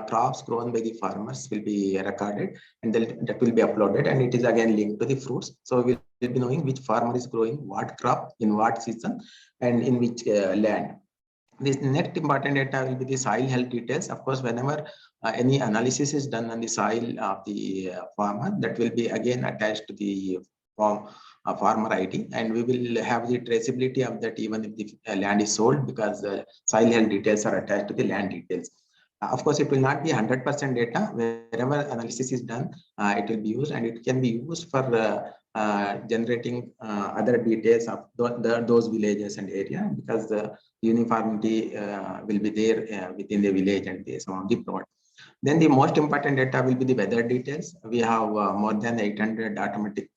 crops grown by the farmers will be recorded, and that will be uploaded, and it is again linked to the fruits. So we'll be knowing which farmer is growing what crop in what season and in which land. This next important data will be the soil health details. Of course, whenever any analysis is done on the soil of the farmer, that will be again attached to the farmer ID, and we will have the traceability of that even if the land is sold, because the soil health details are attached to the land details. Of course, it will not be 100% data. Wherever analysis is done, it will be used, and it can be used for generating other details of those villages and area, because the uniformity will be there within the village and some of the plot. Then the most important data will be the weather details. We have more than 800 automatic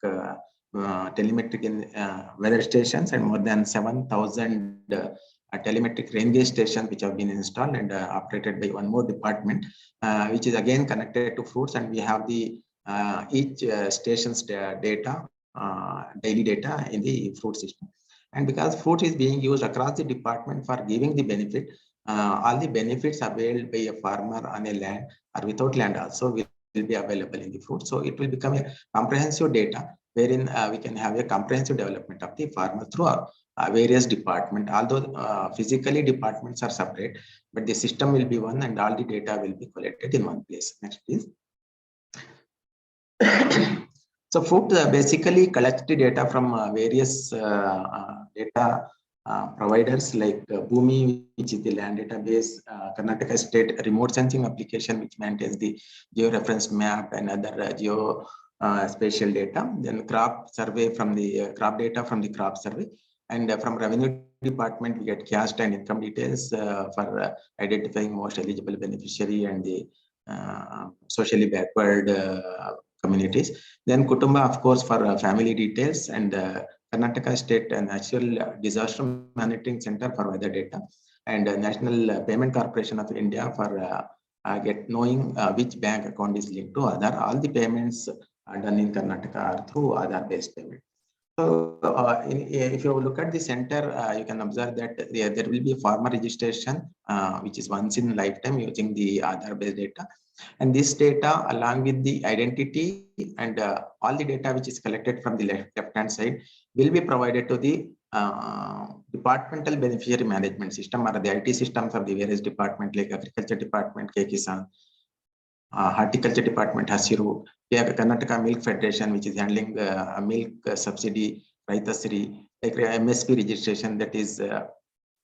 telemetric weather stations and more than 7,000 telemetric rain gauge stations which have been installed and operated by one more department, which is again connected to fruits, and we have the each station's data, daily data in the fruit system. And because fruit is being used across the department for giving the benefit, all the benefits availed by a farmer on a land or without land also will be available in the fruit. So it will become a comprehensive data wherein we can have a comprehensive development of the farmer through our various departments. Although physically departments are separate, but the system will be one and all the data will be collected in one place. Next, please. So fruit basically collects the data from various data providers like Bhumi, which is the land database, Karnataka State remote sensing application, which maintains the geo-referenced map and other spatial data. Then crop survey from the crop data from the crop survey, and from revenue department we get caste and income details for identifying most eligible beneficiary and the socially backward communities. Then Kutumba, of course, for family details, and Karnataka State Natural Disaster Monitoring Center for weather data, and National Payment Corporation of India for knowing which bank account is linked to Aadhaar. All the payments are done in Karnataka are through Aadhaar-based payment. So if you look at the center, you can observe that there will be a farmer registration, which is once in lifetime using the Aadhaar-based data. And this data, along with the identity and all the data which is collected from the left-hand side, will be provided to the departmental beneficiary management system, or the IT systems of the various departments like Agriculture Department, K-Kisan, Horticulture Department, Hasiru, Karnataka Milk Federation, which is handling milk subsidy, Raitasri, like MSP registration, that is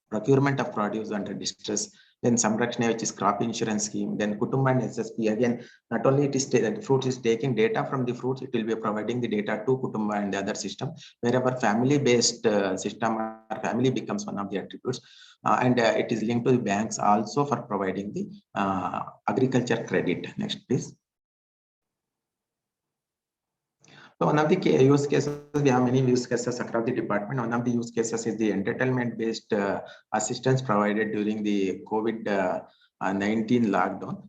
procurement of produce under distress. Then Samrakshana, which is crop insurance scheme. Then Kutumba and SSP, again, not only it is the fruits is taking data from the fruits, it will be providing the data to Kutumba and the other system, wherever family-based system or family becomes one of the attributes. And it is linked to the banks also for providing the agriculture credit. Next, please. So one of the use cases, we have many use cases across the department. One of the use cases is the entitlement-based assistance provided during the COVID-19 lockdown,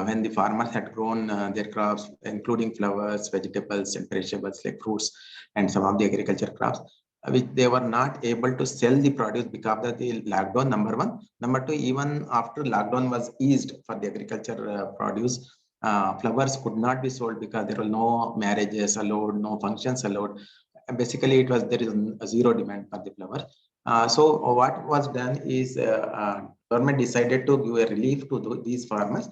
when the farmers had grown their crops, including flowers, vegetables, and perishables like fruits and some of the agriculture crops. which they were not able to sell the produce because of the lockdown, number one. Number two, even after lockdown was eased for the agriculture produce, flowers could not be sold because there were no marriages allowed, no functions allowed. And basically, there is a zero demand for the flowers. So what was done is government decided to give a relief to these farmers.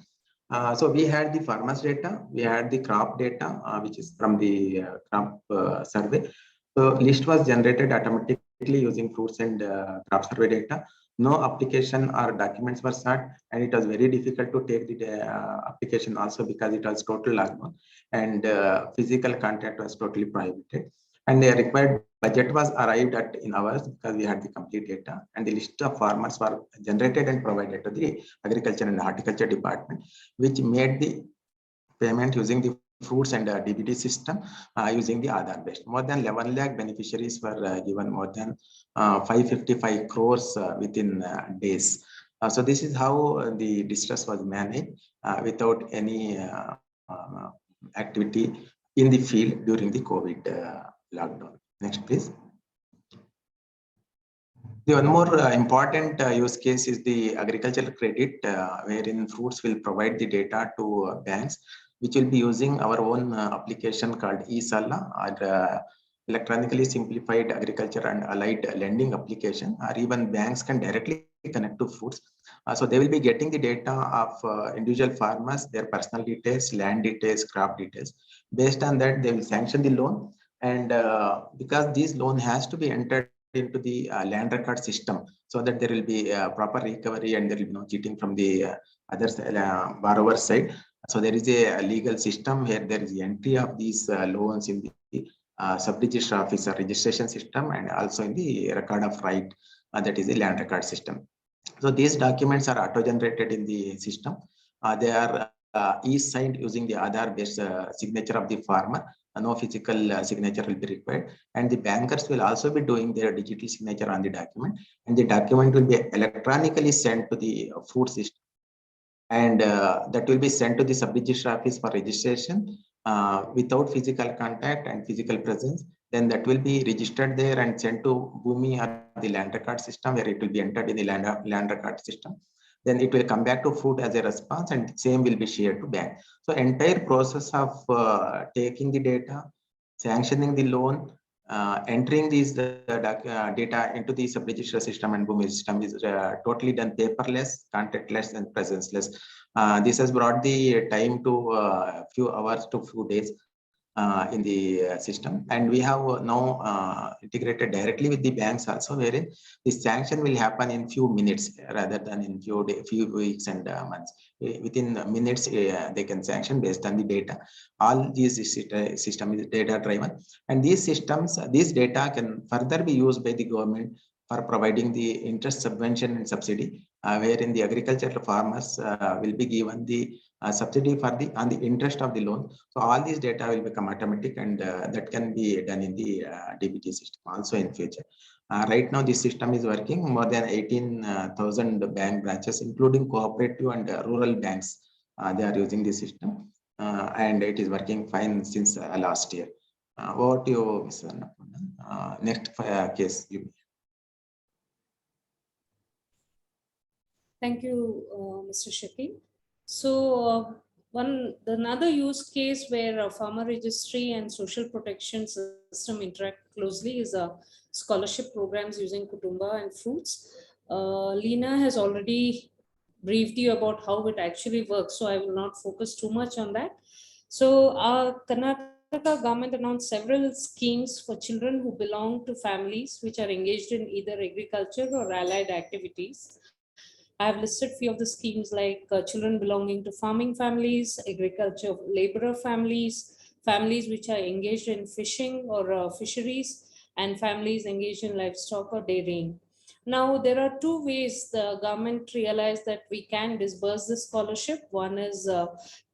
So we had the farmers data, we had the crop data, which is from the crop survey. So list was generated automatically using fruits and crop survey data. No application or documents were sought, and it was very difficult to take the application also because it was total lockdown and physical contact was totally prohibited. And the required budget was arrived at in hours because we had the complete data, and the list of farmers were generated and provided to the agriculture and horticulture department, which made the payment using the fruits and DBT system using the Aadhaar based. More than 11 lakh beneficiaries were given more than 555 crores within days. So this is how the distress was managed without any activity in the field during the COVID lockdown. Next, please. The one more important use case is the agricultural credit, wherein fruits will provide the data to banks, which will be using our own application called eSala, or electronically simplified agriculture and allied lending application, or even banks can directly connect to fruits. So they will be getting the data of individual farmers, their personal details, land details, crop details. Based on that, they will sanction the loan. And because this loan has to be entered into the land record system, so that there will be proper recovery and there will be no cheating from the other borrower side. So there is a legal system where there is the entry of these loans in the sub-register officer registration system, and also in the record of right, that is the land record system. So these documents are auto-generated in the system. They are e-signed using the Aadhaar-based signature of the farmer. No physical signature will be required, and the bankers will also be doing their digital signature on the document, and the document will be electronically sent to the food system, and that will be sent to the sub-register office for registration without physical contact and physical presence. Then that will be registered there and sent to Bhumi or the land record system, where it will be entered in the land record system. Then it will come back to food as a response, and same will be shared to bank. So entire process of taking the data, sanctioning the loan, entering these data into the sub-register system and Bhumi system is totally done paperless, contactless, and presenceless. This has brought the time to few hours to few days in the system, and we have now integrated directly with the banks also, wherein the sanction will happen in few minutes rather than in few weeks and months. Within minutes, they can sanction based on the data. All these system is data driven, and these systems, these data can further be used by the government for providing the interest subvention and subsidy, wherein the agricultural farmers will be given the subsidy for on the interest of the loan. So all these data will become automatic, and that can be done in the DBT system also in future. Right now, this system is working more than 18,000 bank branches, including cooperative and rural banks. They are using this system, and it is working fine since last year. Over to you, Mr. Annapurna. Next case. Thank you, Mr. Shakil. So another use case where a farmer registry and social protection system interact closely is scholarship programs using Kutumba and fruits. Lena has already briefed you about how it actually works, so I will not focus too much on that. So our Karnataka government announced several schemes for children who belong to families which are engaged in either agriculture or allied activities. I have listed few of the schemes like children belonging to farming families, agriculture laborer families, families which are engaged in fishing or fisheries, and families engaged in livestock or dairying. Now, there are two ways the government realized that we can disburse this scholarship. One is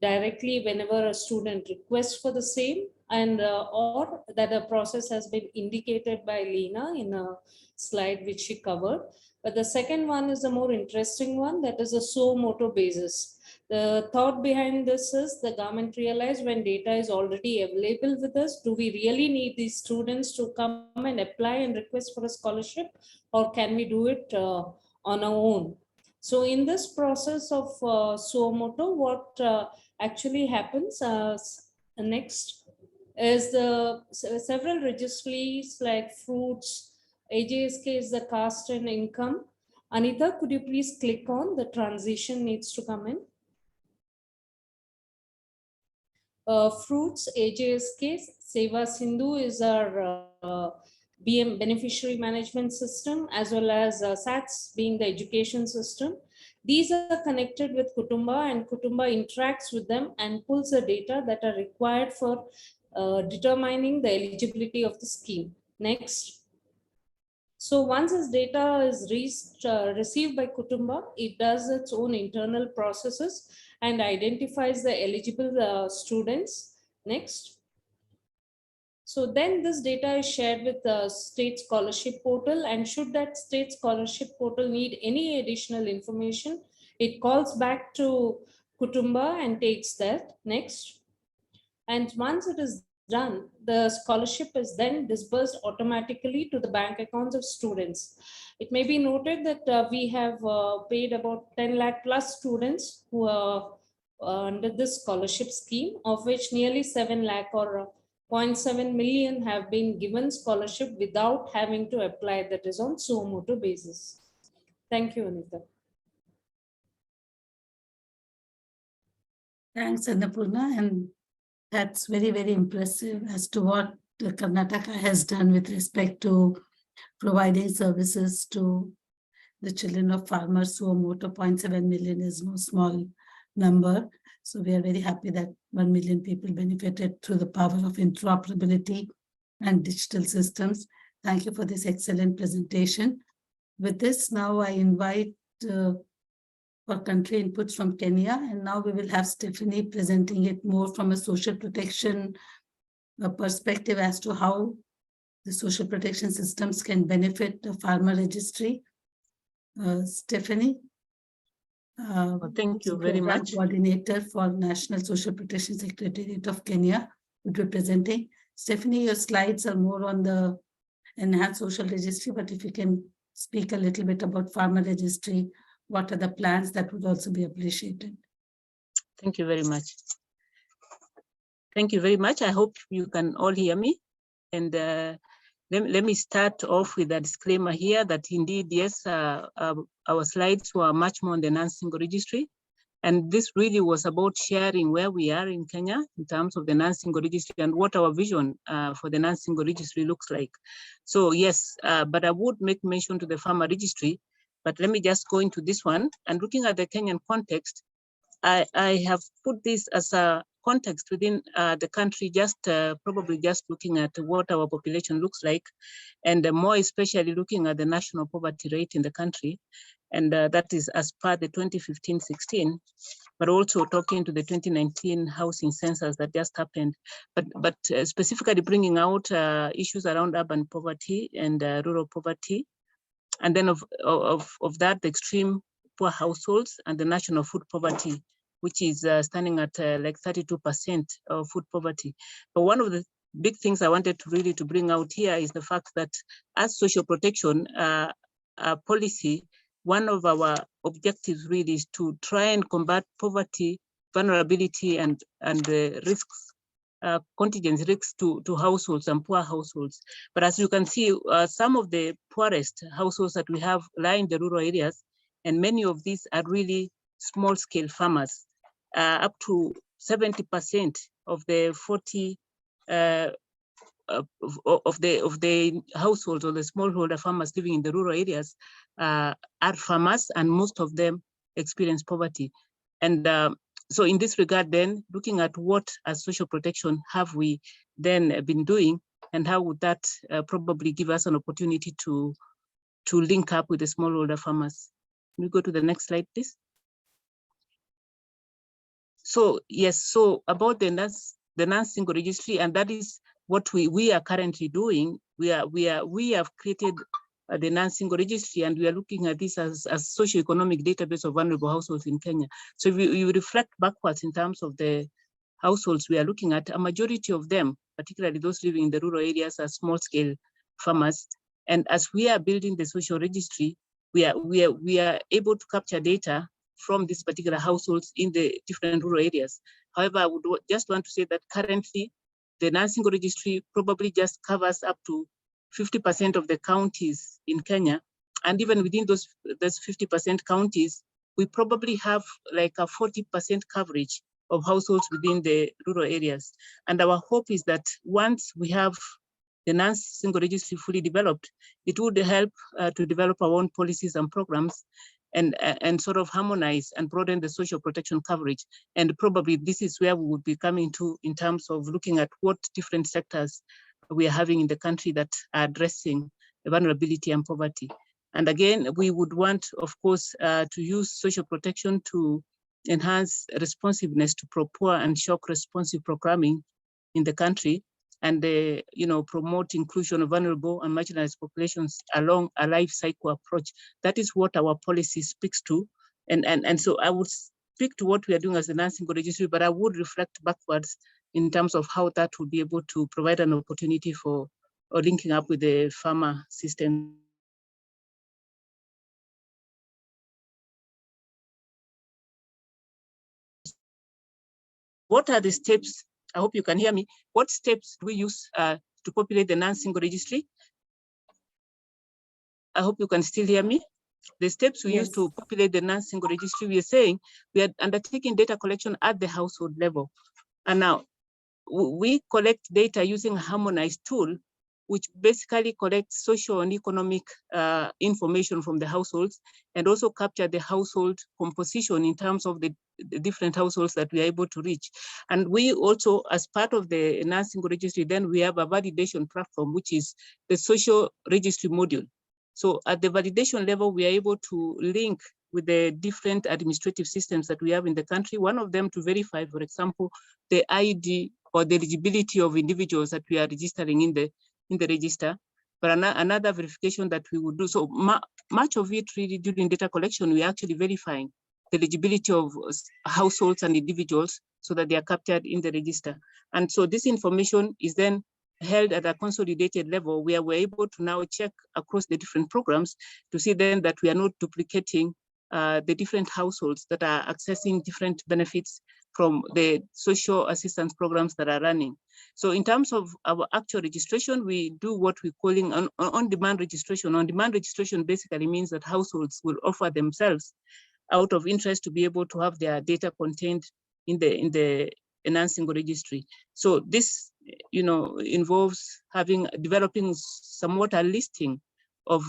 directly whenever a student requests for the same, and or that a process has been indicated by Lena in a slide which she covered. But the second one is a more interesting one, that is a suo motu basis. The thought behind this is the government realized when data is already available with us, do we really need these students to come and apply and request for a scholarship, or can we do it on our own? So in this process of Suomoto, what actually happens next is several registries like fruits, AJSK is the caste and income. Anita, could you please click on the transition needs to come in? Fruits, AJSK, Seva Sindhu is our BM beneficiary management system, as well as SATS being the education system. These are connected with Kutumba, and Kutumba interacts with them and pulls the data that are required for determining the eligibility of the scheme. Next. So once this data is received by Kutumba, it does its own internal processes and identifies the eligible students. Next. So then this data is shared with the state scholarship portal, and should that state scholarship portal need any additional information, it calls back to Kutumba and takes that. Next. And once it is done, the scholarship is then disbursed automatically to the bank accounts of students. It may be noted that we have paid about 10 lakh plus students who are under this scholarship scheme, of which nearly 7 lakh or 0.7 million have been given scholarship without having to apply, that is on Suomoto basis. Thank you, Anita. Thanks, Annapurna. And that's very, very impressive as to what Karnataka has done with respect to providing services to the children of farmers. Suomoto 0.7 million is no small number. So we are very happy that 1 million people benefited through the power of interoperability and digital systems. Thank you for this excellent presentation. With this, now I invite for country inputs from Kenya, and now we will have Stephanie presenting it more from a social protection perspective as to how the social protection systems can benefit the Farmer Registry. Stephanie? Thank you very much. Coordinator for National Social Protection Secretariat of Kenya will be presenting. Stephanie, your slides are more on the enhanced social registry, but if you can speak a little bit about Farmer Registry, what are the plans, that would also be appreciated. Thank you very much. Thank you very much. I hope you can all hear me. And let me start off with a disclaimer here that indeed, yes, our slides were much more on the non-single registry. And this really was about sharing where we are in Kenya in terms of the non-single registry and what our vision for the non-single registry looks like. So yes, but I would make mention to the Farmer Registry, but let me just go into this one. And looking at the Kenyan context, I have put this as a context within the country, just probably just looking at what our population looks like, and more especially looking at the national poverty rate in the country. And that is as per the 2015-16, but also talking to the 2019 housing census that just happened, but specifically bringing out issues around urban poverty and rural poverty. And then of that, the extreme poor households and the national food poverty, which is standing at like 32% of food poverty. But one of the big things I wanted to really to bring out here is the fact that as social protection policy, one of our objectives really is to try and combat poverty, vulnerability, and the risks, contingent risks to households and poor households. But as you can see, some of the poorest households that we have lie in the rural areas, and many of these are really small-scale farmers. Up to 70% of the 40 of the households or the smallholder farmers living in the rural areas are farmers, and most of them experience poverty. And so in this regard, then looking at what as social protection have we then been doing, and how would that probably give us an opportunity to link up with the smallholder farmers. Can we go to the next slide, please? So yes, so about the non-single registry, and that is what we are currently doing. We have created the non-single registry, and we are looking at this as a socio-economic database of vulnerable households in Kenya. So if you reflect backwards in terms of the households we are looking at, a majority of them, particularly those living in the rural areas, are small-scale farmers. And as we are building the social registry, we are able to capture data from these particular households in the different rural areas. However, I would just want to say that currently, the non-single registry probably just covers up to 50% of the counties in Kenya. And even within those 50% counties, we probably have like a 40% coverage of households within the rural areas. And our hope is that once we have the non-single registry fully developed, it would help to develop our own policies and programs and sort of harmonize and broaden the social protection coverage. And probably this is where we would be coming to in terms of looking at what different sectors we are having in the country that are addressing vulnerability and poverty. And again, we would want, of course, to use social protection to enhance responsiveness to poor and shock responsive programming in the country, and promote inclusion of vulnerable and marginalized populations along a life cycle approach. That is what our policy speaks to. And so I would speak to what we are doing as a non-single registry, but I would reflect backwards in terms of how that would be able to provide an opportunity for linking up with the farmer system. What are the steps? I hope you can hear me. What steps do we use to populate the non-single registry? I hope you can still hear me. The steps we use to populate the non-single registry, we are saying we are undertaking data collection at the household level. And now we collect data using a harmonized tool, which basically collects social and economic information from the households, and also capture the household composition in terms of the different households that we are able to reach. And we also, as part of the non-single registry, then we have a validation platform, which is the social registry module. So at the validation level, we are able to link with the different administrative systems that we have in the country. One of them to verify, for example, the ID or the eligibility of individuals that we are registering in the register. But another verification that we would do, so much of it really during data collection, we are actually verifying the eligibility of households and individuals so that they are captured in the register. And so this information is then held at a consolidated level where we're able to now check across the different programs to see then that we are not duplicating the different households that are accessing different benefits from the social assistance programs that are running. So in terms of our actual registration, we do what we're calling on-demand registration. On-demand registration basically means that households will offer themselves out of interest to be able to have their data contained in the non-single registry. So this, involves developing somewhat a listing of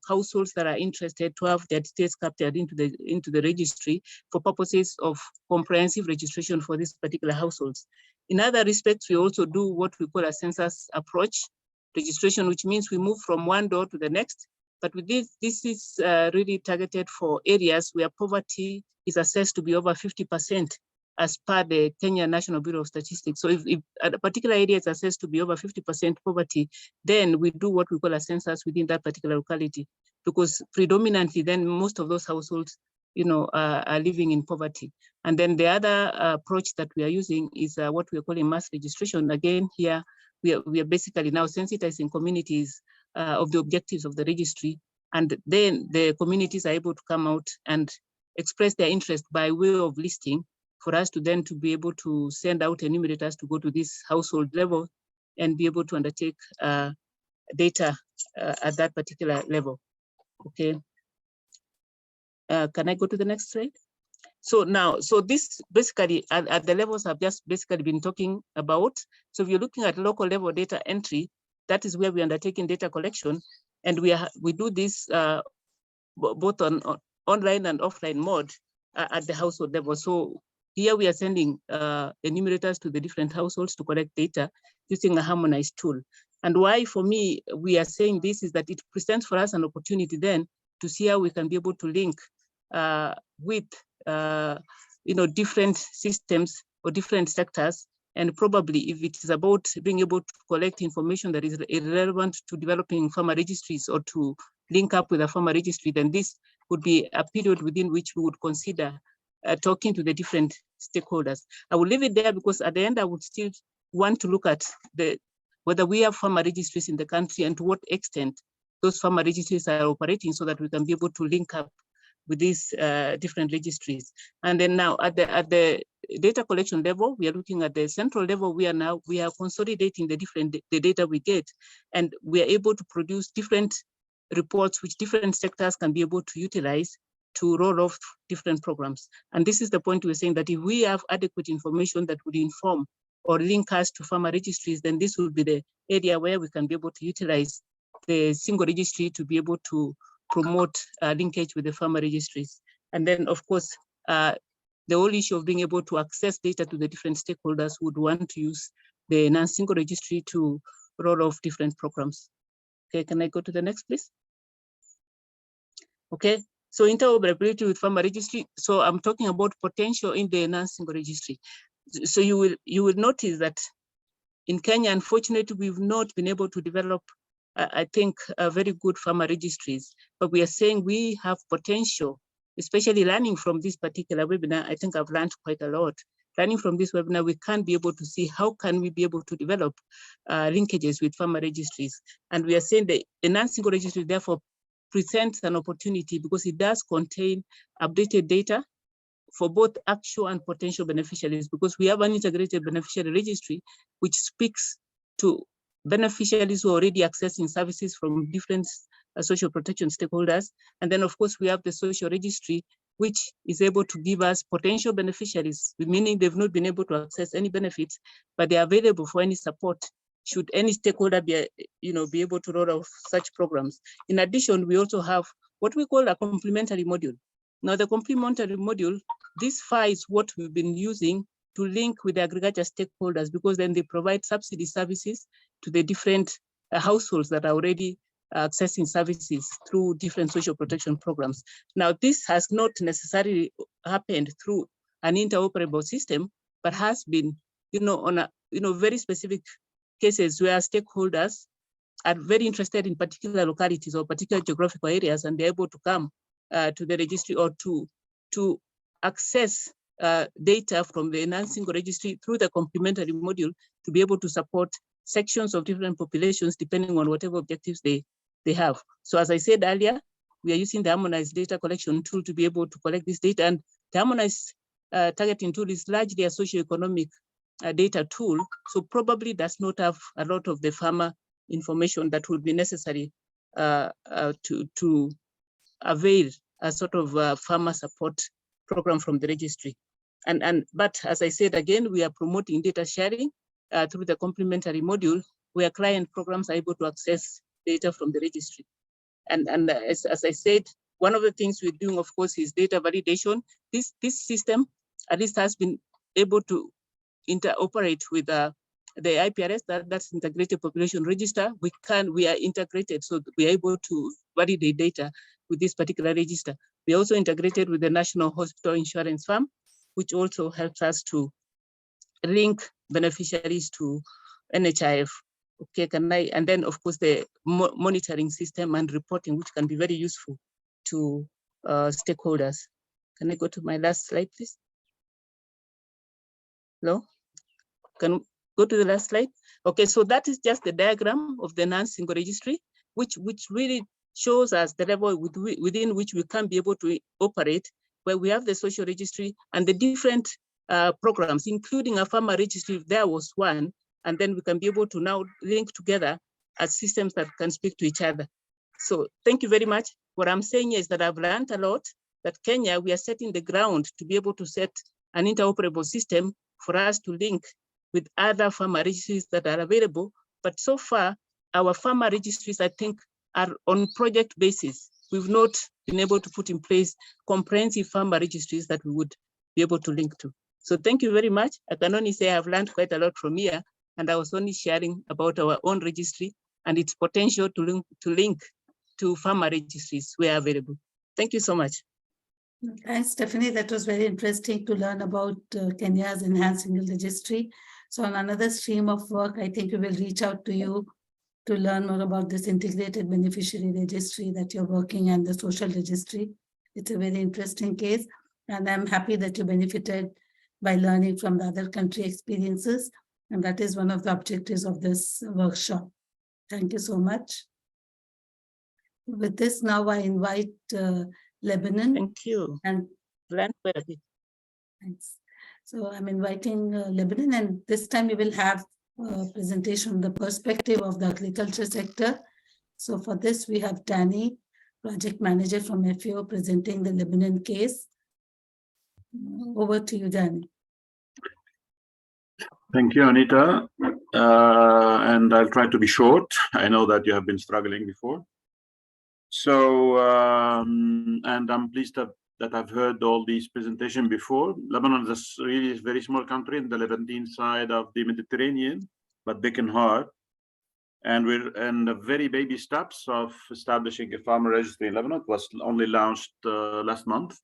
households that are interested to have their details captured into the registry for purposes of comprehensive registration for these particular households. In other respects, we also do what we call a census approach registration, which means we move from one door to the next. But with this is really targeted for areas where poverty is assessed to be over 50%. As per the Kenya National Bureau of Statistics. So if a particular area is assessed to be over 50% poverty, then we do what we call a census within that particular locality, because predominantly then most of those households, are living in poverty. And then the other approach that we are using is what we are calling mass registration. Again, here we are basically now sensitizing communities of the objectives of the registry, and then the communities are able to come out and express their interest by way of listing, for us to then to be able to send out enumerators to go to this household level and be able to undertake data at that particular level. Okay. Can I go to the next slide? So now, so this basically at the levels I've just basically been talking about. So if you're looking at local level data entry, that is where we're undertaking data collection, and we do this both on online and offline mode at the household level. So here we are sending enumerators to the different households to collect data using a harmonized tool. And why, for me, we are saying this is that it presents for us an opportunity then to see how we can be able to link with different systems or different sectors. And probably if it is about being able to collect information that is relevant to developing farmer registries or to link up with a farmer registry, then this would be a period within which we would consider talking to the different stakeholders. I will leave it there because at the end, I would still want to look at whether we have farmer registries in the country and to what extent those farmer registries are operating so that we can be able to link up with these different registries. And then now at the data collection level, we are looking at the central level. We are consolidating the data we get, and we are able to produce different reports which different sectors can be able to utilize to roll off different programs. And this is the point we're saying, that if we have adequate information that would inform or link us to farmer registries, then this will be the area where we can be able to utilize the single registry to be able to promote linkage with the farmer registries. And then, of course, the whole issue of being able to access data to the different stakeholders would want to use the non-single registry to roll off different programs. Okay, can I go to the next, please? Okay, so interoperability with farmer registry. So I'm talking about potential in the non-single registry. So you will notice that in Kenya, unfortunately, we've not been able to develop, I think, very good farmer registries, but we are saying we have potential, especially learning from this particular webinar. I think I've learned quite a lot. Learning from this webinar, we can be able to see how can we be able to develop linkages with farmer registries. And we are saying the non-single registry therefore presents an opportunity because it does contain updated data for both actual and potential beneficiaries, because we have an integrated beneficiary registry which speaks to beneficiaries who are already accessing services from different social protection stakeholders. And then, of course, we have the social registry, which is able to give us potential beneficiaries, meaning they've not been able to access any benefits, but they are available for any support should any stakeholder be able to roll out such programs. In addition, we also have what we call a complementary module. Now, the complementary module, this files what we've been using to link with the agriculture stakeholders, because then they provide subsidy services to the different households that are already accessing services through different social protection programs. Now, this has not necessarily happened through an interoperable system, but has been, on a, very specific cases where stakeholders are very interested in particular localities or particular geographical areas, and they're able to come to the registry or to access data from the non-single registry through the complementary module to be able to support sections of different populations depending on whatever objectives they have. So as I said earlier, we are using the harmonized data collection tool to be able to collect this data, and the harmonized targeting tool is largely a socioeconomic data tool, so probably does not have a lot of the farmer information that would be necessary to avail a sort of farmer support program from the registry. But as I said again, we are promoting data sharing through the complementary module, where client programs are able to access data from the registry. And as I said, one of the things we're doing, of course, is data validation. This system at least has been able to interoperate with the IPRS, that's Integrated Population Register. We are integrated, so we are able to validate data with this particular register. We also integrated with the National Hospital Insurance Fund, which also helps us to link beneficiaries to NHIF. Okay, and then of course the monitoring system and reporting, which can be very useful to stakeholders. Can I go to my last slide, please? No? Can we go to the last slide? Okay, so that is just the diagram of the non-single registry, which really shows us the level within which we can be able to operate, where we have the social registry and the different programs, including a farmer registry, if there was one, and then we can be able to now link together as systems that can speak to each other. So thank you very much. What I'm saying is that I've learned a lot, that Kenya, we are setting the ground to be able to set an interoperable system for us to link with other farmer registries that are available. But so far, our farmer registries, I think, are on project basis. We've not been able to put in place comprehensive farmer registries that we would be able to link to. So thank you very much. I can only say I've learned quite a lot from here, and I was only sharing about our own registry and its potential to link to farmer registries where available. Thank you so much. Thanks, Stephanie. That was very interesting to learn about Kenya's enhanced single registry. So on another stream of work, I think we will reach out to you to learn more about this integrated beneficiary registry that you're working and the social registry. It's a very interesting case, and I'm happy that you benefited by learning from the other country experiences. And that is one of the objectives of this workshop. Thank you so much. With this, now I invite Lebanon. Thank you. And thanks. So I'm inviting Lebanon, and this time we will have a presentation from the perspective of the agriculture sector. So for this, we have Danny, project manager from FAO, presenting the Lebanon case. Over to you, Danny. Thank you, Anita. And I'll try to be short. I know that you have been struggling before. So, and I'm pleased that I've heard all these presentations before. Lebanon is a really very small country in the Levantine side of the Mediterranean, but big and hard. And we're in the very baby steps of establishing a farmer registry in Lebanon. It was only launched last month.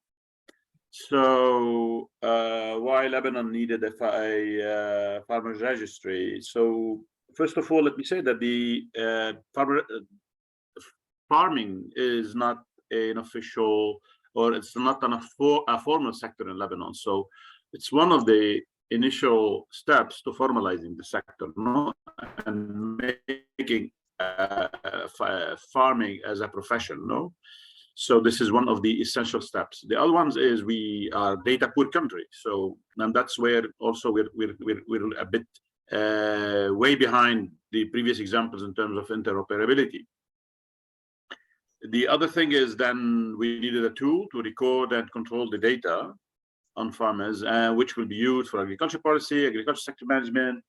So why Lebanon needed a farmer registry? So first of all, let me say that the farming is not an official, or it's not a formal sector in Lebanon. So it's one of the initial steps to formalizing the sector, no? And making farming as a profession, no? So this is one of the essential steps. The other ones is we are data poor country. So, and that's where also we're a bit way behind the previous examples in terms of interoperability. The other thing is then we needed a tool to record and control the data on farmers, which will be used for agriculture policy, agriculture sector management,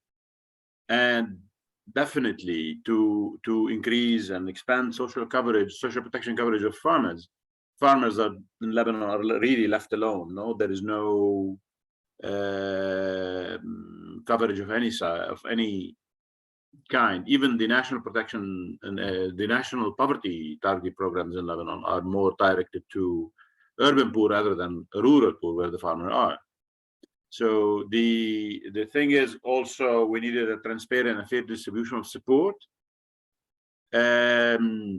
and definitely to increase and expand social coverage, social protection coverage of farmers. Farmers are in Lebanon are really left alone. No, there is no coverage of any kind. Even the national protection and the national poverty target programs in Lebanon are more directed to urban poor rather than rural poor, where the farmers are. So the thing is also we needed a transparent and fair distribution of support,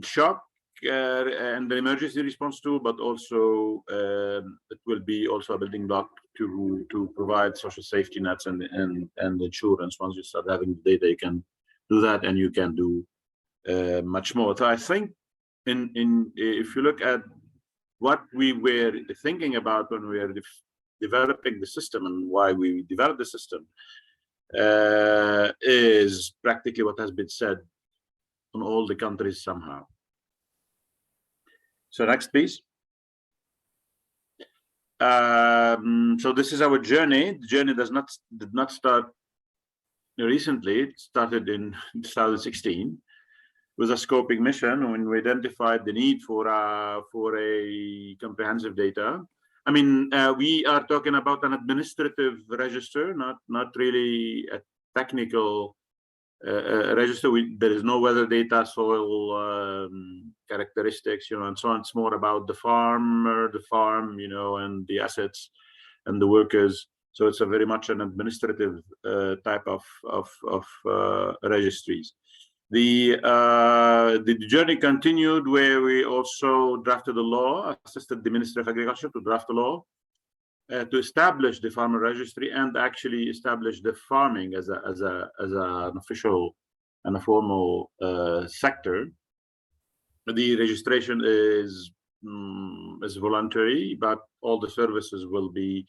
shock and the emergency response tool, but also it will be also a building block to provide social safety nets and insurance. Once you start having the data, you can do that, and you can do much more. So I think if you look at what we were thinking about when we were developing the system and why we developed the system is practically what has been said on all the countries somehow. So next, please. So this is our journey. The journey did not start recently. It started in 2016 with a scoping mission when we identified the need for a comprehensive data. I mean, we are talking about an administrative register, not really a technical register. There is no weather data, soil characteristics, and so on. It's more about the farm, and the assets and the workers. So it's a very much an administrative type of registries. The journey continued where we also drafted a law, assisted the Ministry of Agriculture to draft a law to establish the farmer registry and actually establish the farming as an official and a formal sector. The registration is voluntary, but all the services will be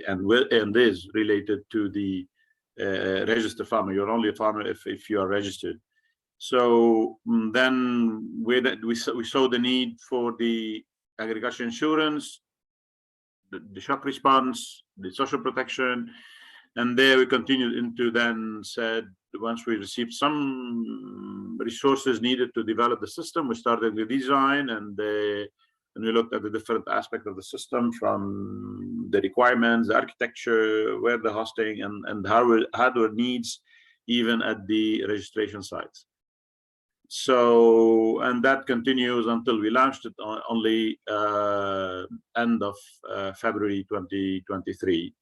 and is related to the registered farmer. You're only a farmer if you are registered. So then we saw the need for the agriculture insurance, the shock response, the social protection, and there we continued into then said once we received some resources needed to develop the system, we started the design and we looked at the different aspects of the system, from the requirements, the architecture, where the hosting, and hardware needs, even at the registration sites. So, and that continues until we launched it only end of February 2023.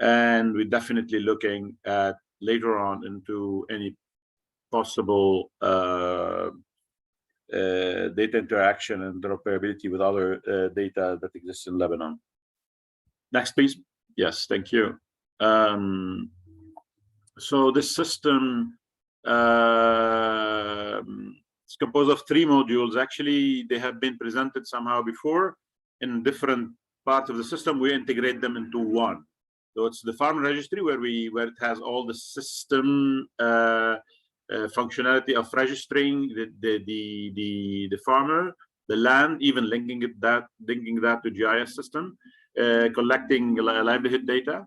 And we're definitely looking at later on into any possible data interaction and interoperability with other data that exists in Lebanon. Next, please. Yes, thank you. So this system is composed of 3 modules. Actually, they have been presented somehow before in different parts of the system. We integrate them into one. So it's the Farmer Registry where it has all the system functionality of registering the farmer, the land, even linking that to GIS system, collecting livelihood data,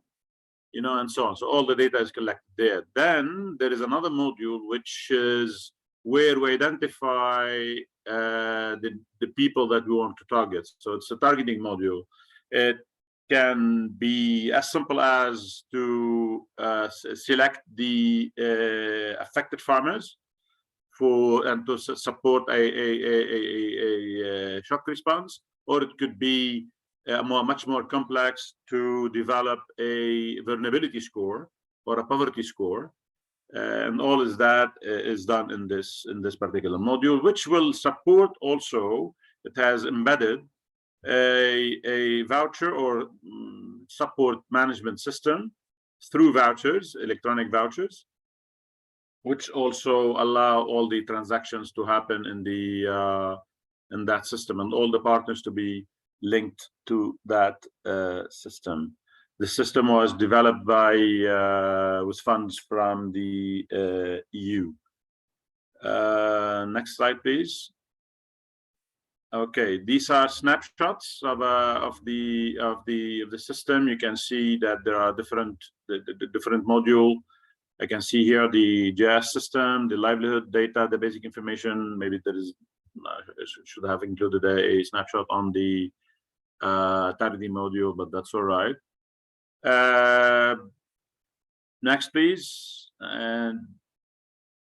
you know, and so on. So all the data is collected there. Then there is another module which is where we identify the people that we want to target. So it's a targeting module. It can be as simple as to select the affected farmers and to support a shock response, or it could be much more complex to develop a vulnerability score or a poverty score, and all is that is done in this particular module, which will support also. It has embedded a voucher or support management system through vouchers, electronic vouchers, which also allow all the transactions to happen in that system and all the partners to be linked to that system. The system was developed by with funds from the EU. Next slide, please. Okay, these are snapshots of the system. You can see that there are different module. I can see here the GIS system, the livelihood data, the basic information. Maybe there is should have included a snapshot on the targeting module, but that's all right. Next, please. And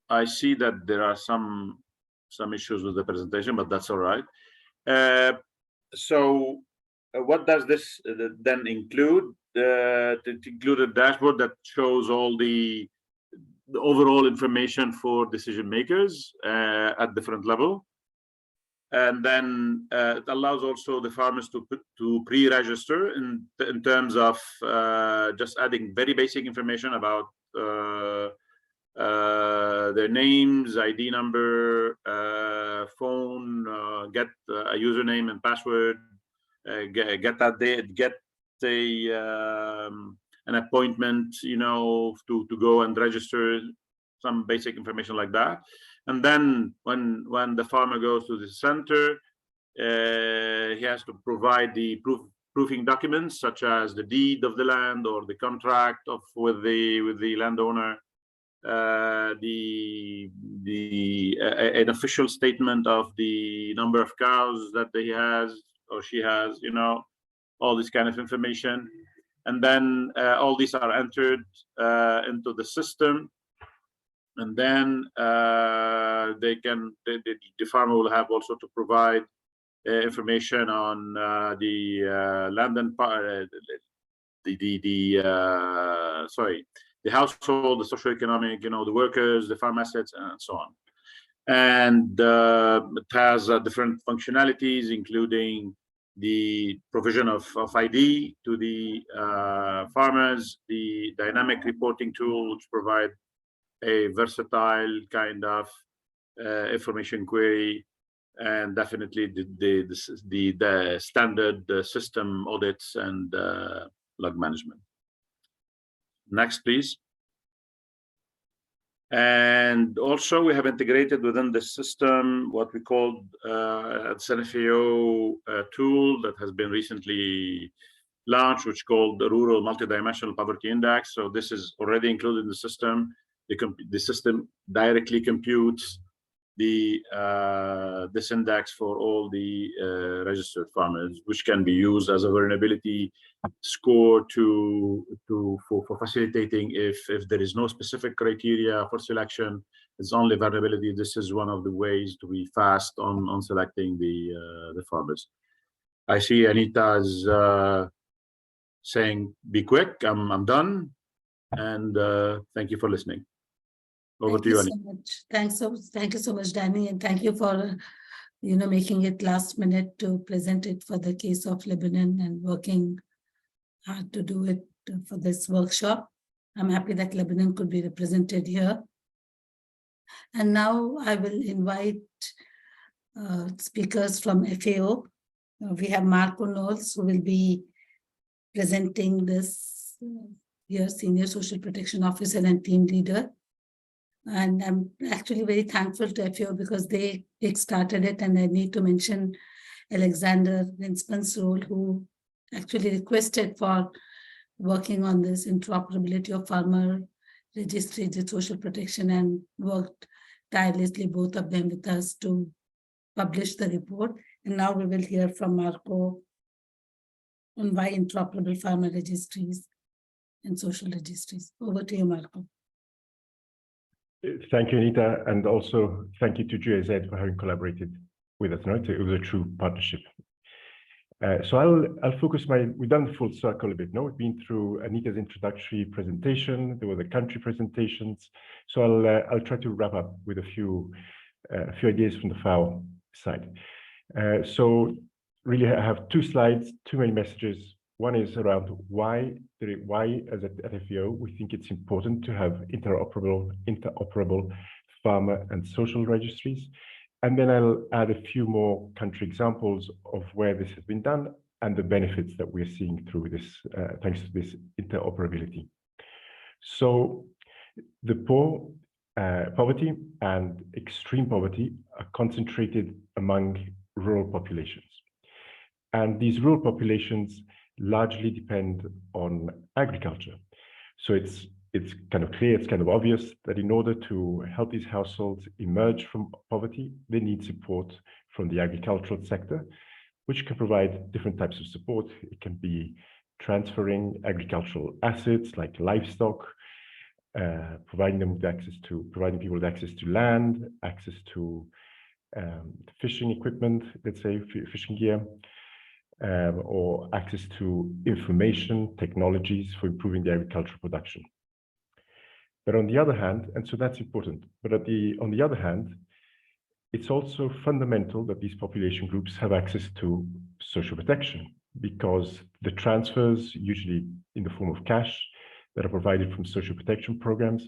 I see that there are some issues with the presentation, but that's all right. So what does this then include? It included a dashboard that shows all the overall information for decision makers at different level. And then it allows also the farmers to pre-register in terms of just adding very basic information about their names, ID number, phone, get a username and password, get that date, get an appointment, you know, to go and register, some basic information like that. And then when the farmer goes to the center, he has to provide the proofing documents such as the deed of the land or the contract with the landowner, an official statement of the number of cows that he has or she has, you know, all this kind of information. And then all these are entered into the system. And then the farmer will have also to provide information on the land and the household, the socioeconomic, you know, the workers, the farm assets, and so on. And it has different functionalities, including the provision of ID to the farmers, the dynamic reporting tool, which provide a versatile kind of information query, and definitely the standard system audits and log management. Next, please. And also we have integrated within the system what we call FAO tool that has been recently launched, which is called the Rural Multidimensional Poverty Index. So this is already included in the system. The system directly computes this index for all the registered farmers, which can be used as a vulnerability score for facilitating if there is no specific criteria for selection, it's only vulnerability. This is one of the ways to be fast on selecting the farmers. I see Anita's saying, "Be quick, I'm done," and thank you for listening. Over to you, Thank you so much. Thank you so much, Danny, and thank you for making it last minute to present it for the case of Lebanon and working hard to do it for this workshop. I'm happy that Lebanon could be represented here. And now I will invite speakers from FAO. We have Marco Knowles, who will be presenting this here, Senior Social Protection Officer and Team Leader. And I'm actually very thankful to FAO because they started it, and I need to mention Alexander Rinsman's role, who actually requested for working on this interoperability of Farmer Registry, the social protection, and worked tirelessly, both of them, with us to publish the report. And now we will hear from Marco on why interoperable farmer registries and social registries. Over to you, Marco. Thank you, Anita, and also thank you to GIZ for having collaborated with us. It was a true partnership. So I'll focus we've done the full circle a bit. We've been through Anita's introductory presentation. There were the country presentations. So I'll try to wrap up with a few ideas from the FAO side. So really, I have two slides, two main messages. One is around why as at FAO, we think it's important to have interoperable farmer and social registries. And then I'll add a few more country examples of where this has been done and the benefits that we're seeing through this, thanks to this interoperability. So the poverty and extreme poverty are concentrated among rural populations. And these rural populations largely depend on agriculture. So it's kind of clear, it's kind of obvious that in order to help these households emerge from poverty, they need support from the agricultural sector, which can provide different types of support. It can be transferring agricultural assets like livestock, providing people with access to land, access to fishing equipment, let's say fishing gear, or access to information technologies for improving the agricultural production. But on the other hand, and so that's important, but on the other hand, it's also fundamental that these population groups have access to social protection, because the transfers, usually in the form of cash, that are provided from social protection programs,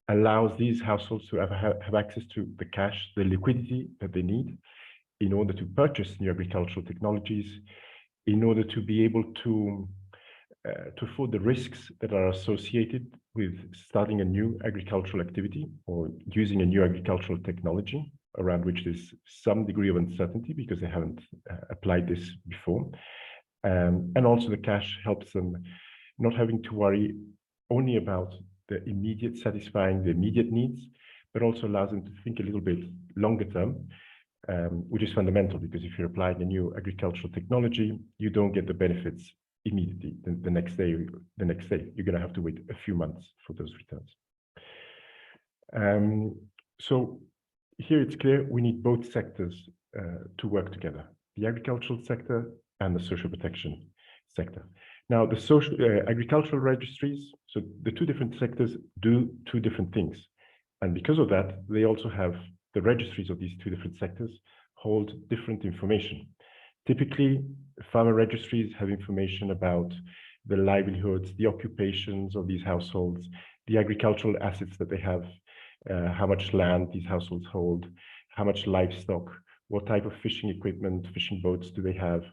allows these households to have access to the cash, the liquidity that they need in order to purchase new agricultural technologies, in order to be able to afford the risks that are associated with starting a new agricultural activity or using a new agricultural technology around which there's some degree of uncertainty because they haven't applied this before. And also the cash helps them not having to worry only about the immediate satisfying the immediate needs, but also allows them to think a little bit longer term, which is fundamental, because if you're applying a new agricultural technology, you don't get the benefits immediately. The next day, you're going to have to wait a few months for those returns. So here it's clear we need both sectors to work together, the agricultural sector and the social protection sector. Now, the social agricultural registries, so the two different sectors do two different things. And because of that, they also have the registries of these two different sectors hold different information. Typically, farmer registries have information about the livelihoods, the occupations of these households, the agricultural assets that they have, how much land these households hold, how much livestock, what type of fishing equipment, fishing boats do they have.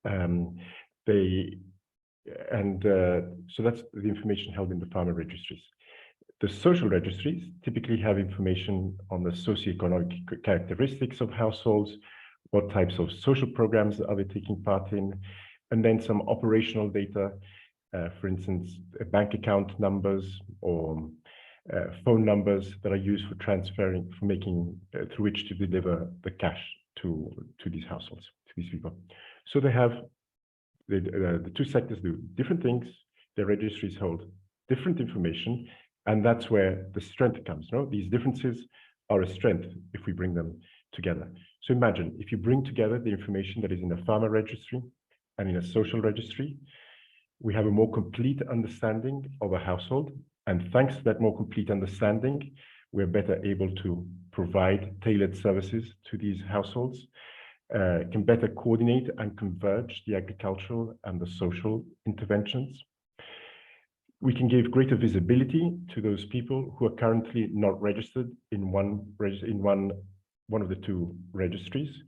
So that's the information held in the farmer registries. The social registries typically have information on the socioeconomic characteristics of households, what types of social programs are they taking part in, and then some operational data, for instance, bank account numbers or phone numbers that are used for transferring, for making, through which to deliver the cash to these households, to these people. So they have, the two sectors do different things, the registries hold different information, and that's where the strength comes. These differences are a strength if we bring them together. So imagine if you bring together the information that is in a farmer registry and in a social registry, we have a more complete understanding of a household And thanks to that more complete understanding, we're better able to provide tailored services to these households, can better coordinate and converge the agricultural and the social interventions. We can give greater visibility to those people who are currently not registered in one of the two registries,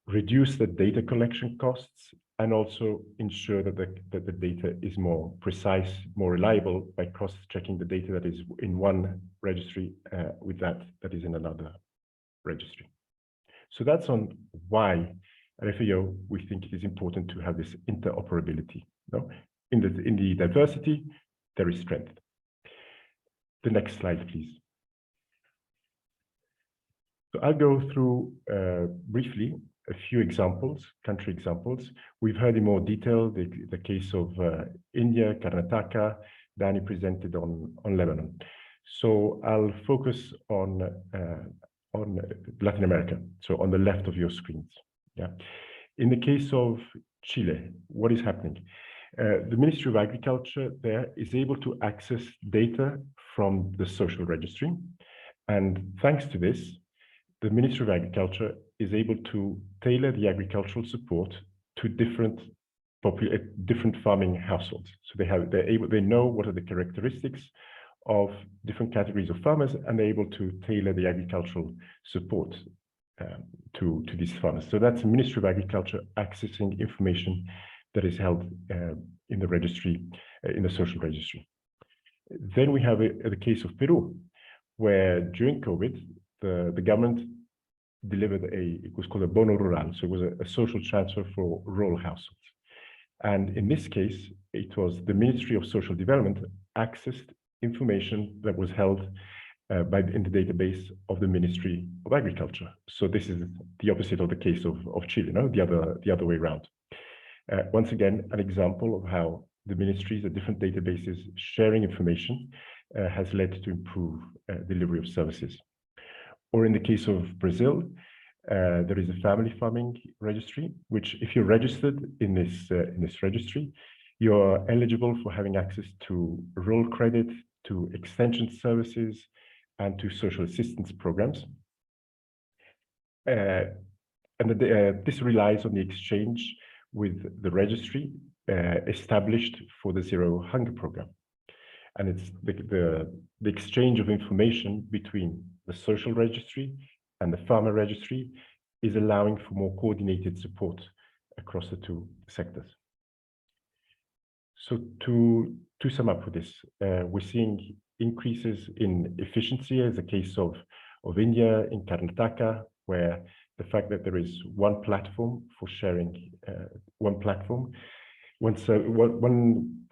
reduce the data collection costs, and also ensure that the data is more precise, more reliable by cross-checking the data that is in one registry with that is in another registry. So that's on why at FAO we think it is important to have this interoperability. No? In the diversity, there is strength. The next slide, please. So I'll go through briefly a few examples, country examples. We've heard in more detail the case of India, Karnataka. Danny presented on Lebanon. So I'll focus on Latin America, so on the left of your screens. Yeah. In the case of Chile, what is happening? The Ministry of Agriculture there is able to access data from the social registry. And thanks to this, the Ministry of Agriculture is able to tailor the agricultural support to different farming households. So they know what are the characteristics of different categories of farmers, and they're able to tailor the agricultural support to these farmers. So that's the Ministry of Agriculture accessing information that is held in the registry, in the social registry. Then we have the case of Peru, where during COVID, the government delivered it was called a bono rural, so it was a social transfer for rural households. And in this case, it was the Ministry of Social Development accessed information that was held in the database of the Ministry of Agriculture. So this is the opposite of the case of Chile, no? The other way around. Once again, an example of how the ministries at different databases sharing information has led to improve delivery of services. Or in the case of Brazil, there is a family farming registry, which if you're registered in this registry, you're eligible for having access to rural credit, to extension services, and to social assistance programs. This relies on the exchange with the registry established for the Zero Hunger Program. And it's the exchange of information between the social registry and the farmer registry is allowing for more coordinated support across the two sectors. So to sum up with this, we're seeing increases in efficiency as a case of India, in Karnataka, where the fact that there is one platform for sharing, a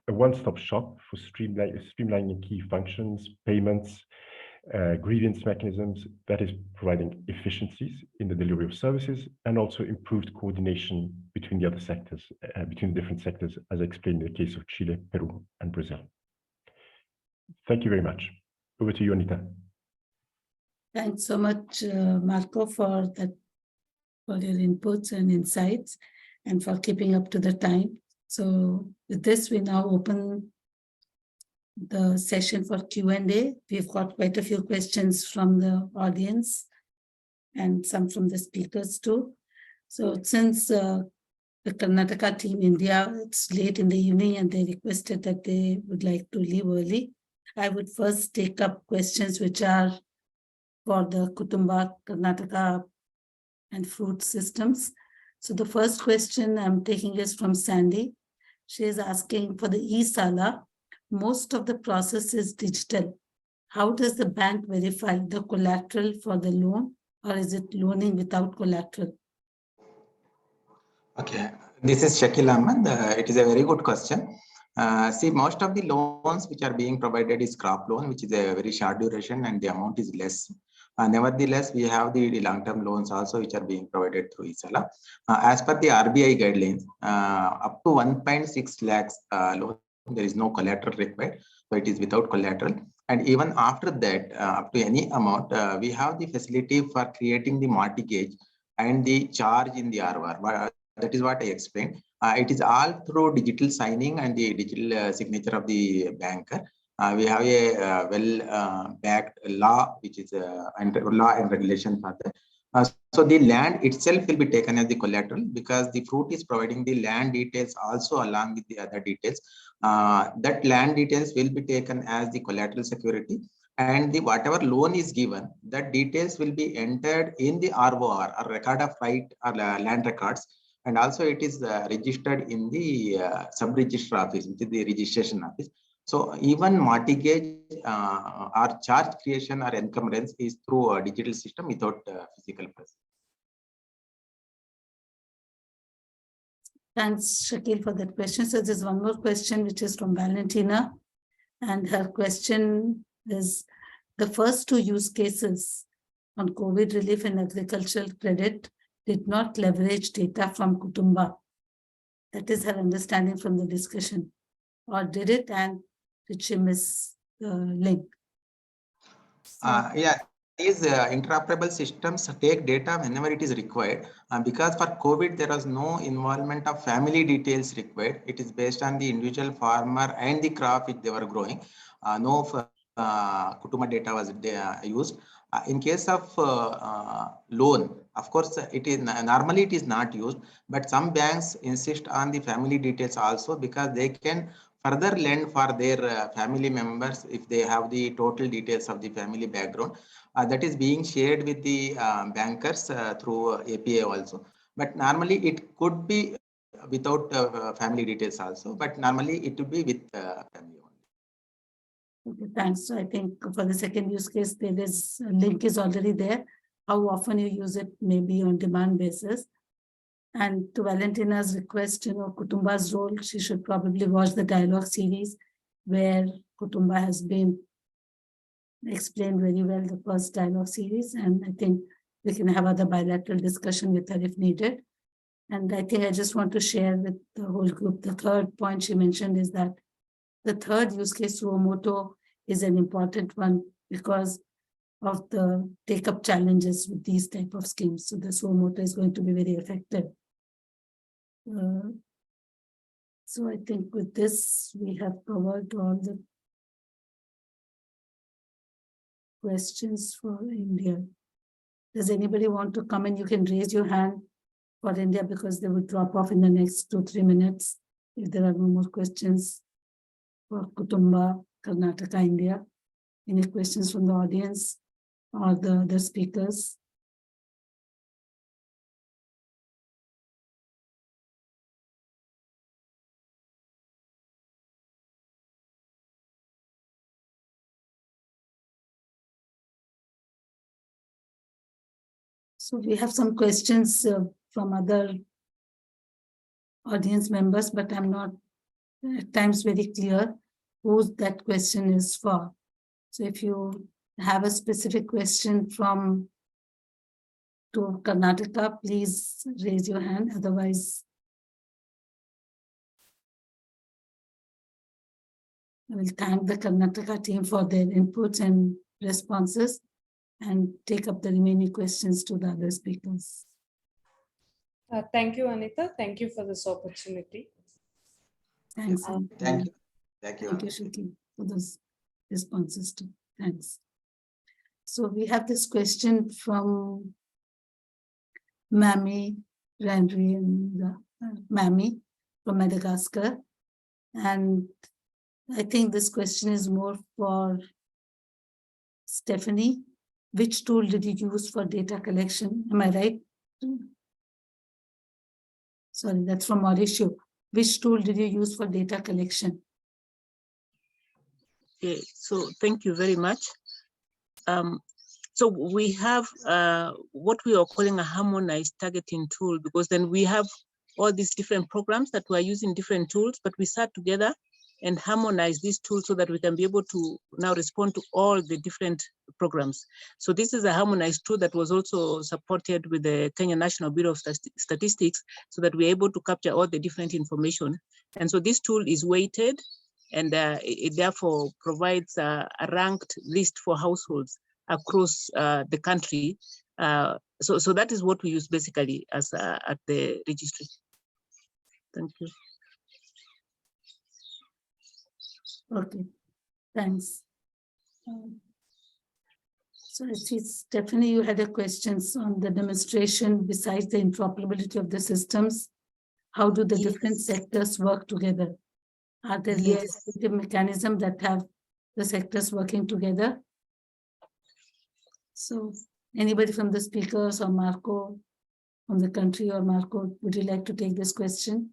one-stop shop for streamlining key functions, payments, grievance mechanisms, that is providing efficiencies in the delivery of services and also improved coordination between the other sectors, between different sectors, as I explained in the case of Chile, Peru, and Brazil. Thank you very much. Over to you, Anita. Thanks so much, Marco, for your inputs and insights and for keeping up to the time. So with this, we now open the session for Q&A. We've got quite a few questions from the audience and some from the speakers too. So since the Karnataka team India, it's late in the evening and they requested that they would like to leave early, I would first take up questions which are for the Kutumba, Karnataka and fruit systems. So the first question I'm taking is from Sandy. She is asking for the e-Sala. Most of the process is digital. How does the bank verify the collateral for the loan, or is it loaning without collateral? Okay, this is Shakil Ahmed. It is a very good question. See, most of the loans which are being provided is crop loan, which is a very short duration and the amount is less. Nevertheless, we have the long-term loans also which are being provided through e-Sala. As per the RBI guidelines, up to 1.6 lakhs loan, there is no collateral required, so it is without collateral. And even after that, up to any amount, we have the facility for creating the mortgage and the charge in the ROR. That is what I explained. It is all through digital signing and the digital signature of the banker. We have a well-backed law, which is law and regulation for that. So the land itself will be taken as the collateral because the fruit is providing the land details also along with the other details. That land details will be taken as the collateral security, and the whatever loan is given, that details will be entered in the ROR or record of right or land records, and also it is registered in the sub-register office, which is the registration office. So even mortgage or charge creation or encumbrance is through a digital system without physical presence. Thanks, Shakil, for that question. So there's one more question, which is from Valentina. And her question is, the first two use cases on COVID relief and agricultural credit did not leverage data from Kutumba. That is her understanding from the discussion. Or did it, and did she miss the link? Yeah, these interoperable systems take data whenever it is required. Because for COVID, there was no involvement of family details required. It is based on the individual farmer and the crop which they were growing. No Kutumba data was used. In case of loan, of course, it is normally it is not used, but some banks insist on the family details also because they can further lend for their family members if they have the total details of the family background. That is being shared with the bankers through API also. But normally it could be without family details also, but normally it would be with family only. Okay, thanks. So I think for the second use case, there is a link is already there. How often you use it may be on demand basis. And to Valentina's request, Kutumba's role, she should probably watch the dialogue series where Kutumba has been explained very well, the first dialogue series. And I think we can have other bilateral discussion with her if needed. And I think I just want to share with the whole group, the third point she mentioned is that the third use case, Suomoto, is an important one because of the take-up challenges with these type of schemes. So the Suomoto is going to be very effective. So I think with this, we have covered all the questions for India. Does anybody want to come in? You can raise your hand for India because they will drop off in the next 2-3 minutes if there are no more questions for Kutumba, Karnataka, India. Any questions from the audience or the other speakers? So we have some questions from other audience members, but I'm not at times very clear who that question is for. So if you have a specific question to Karnataka, please raise your hand. Otherwise, I will thank the Karnataka team for their inputs and responses and take up the remaining questions to the other speakers. Thank you, Anita. Thank you for this opportunity. Thanks. Thank you. Thank you. Thank you, Shruti, for those responses too. Thanks. So we have this question from Mammy Randri and Mammy from Madagascar. And I think this question is more for Stephanie. Which tool did you use for data collection? Am I right? Sorry, that's from Mauricio. Which tool did you use for data collection? Okay, so thank you very much. So we have what we are calling a harmonized targeting tool, because then we have all these different programs that we are using different tools, but we sat together and harmonize these tools so that we can be able to now respond to all the different programs. So this is a harmonized tool that was also supported with the Kenya National Bureau of Statistics so that we're able to capture all the different information. And so this tool is weighted and it therefore provides a ranked list for households across the country. So that is what we use basically as at the registry. Thank you. Okay. Thanks. So I see, Stephanie, you had a questions on the demonstration besides the interoperability of the systems. How do the different sectors work together? Are there legislative mechanisms that have the sectors working together? So anybody from the speakers or Marco from the country, or Marco, would you like to take this question?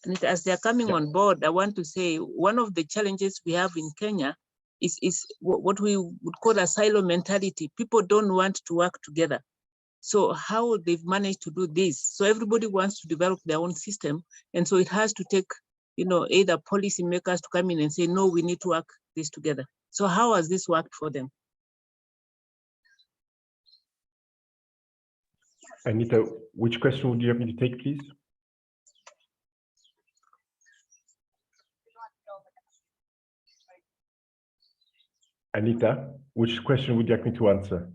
And as they're coming on board, I want to say one of the challenges we have in Kenya is what we would call a silo mentality. People don't want to work together. So how they've managed to do this? So everybody wants to develop their own system. And so it has to take, either policymakers to come in and say, no, we need to work this together. So how has this worked for them? Anita, which question would you have me to take, please? Anita, which question would you like me to answer?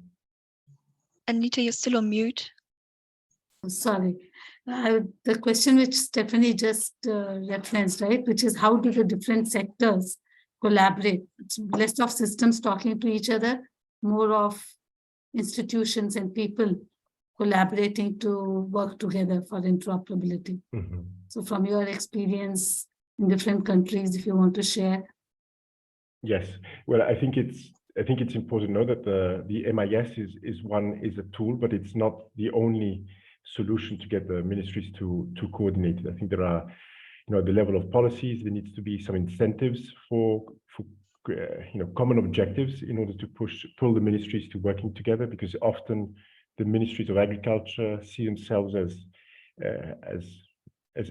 Anita, you're still on mute. Sorry. The question which Stephanie just referenced, right, which is how do the different sectors collaborate? It's less of systems talking to each other, more of institutions and people collaborating to work together for interoperability. Mm-hmm. So from your experience in different countries, if you want to share. Yes, well, I think it's important to know that the MIS is a tool, but it's not the only solution to get the ministries to coordinate. I think there are, the level of policies. There needs to be some incentives for common objectives in order to pull the ministries to working together, because often the ministries of agriculture see themselves as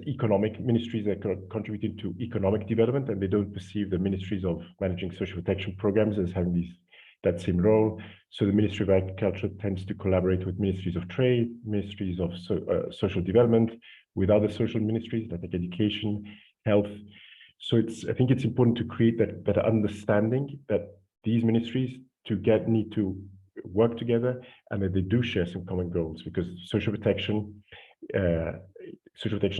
economic ministries that are contributing to economic development, and they don't perceive the ministries of managing social protection programs as having that same role. So the Ministry of Agriculture tends to collaborate with ministries of trade, ministries of social development, with other social ministries like education, health. So I think it's important to create that better understanding that these ministries need to work together, and that they do share some common goals, because social protection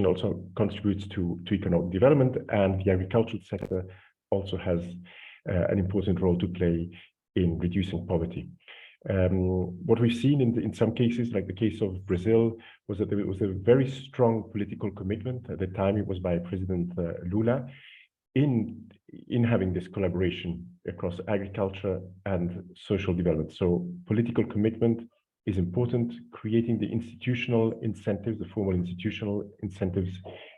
also contributes to economic development, and the agricultural sector also has an important role to play in reducing poverty. What we've seen in some cases, like the case of Brazil, was that there was a very strong political commitment. At the time, it was by President Lula in having this collaboration across agriculture and social development. So political commitment is important. Creating the institutional incentives, the formal institutional incentives,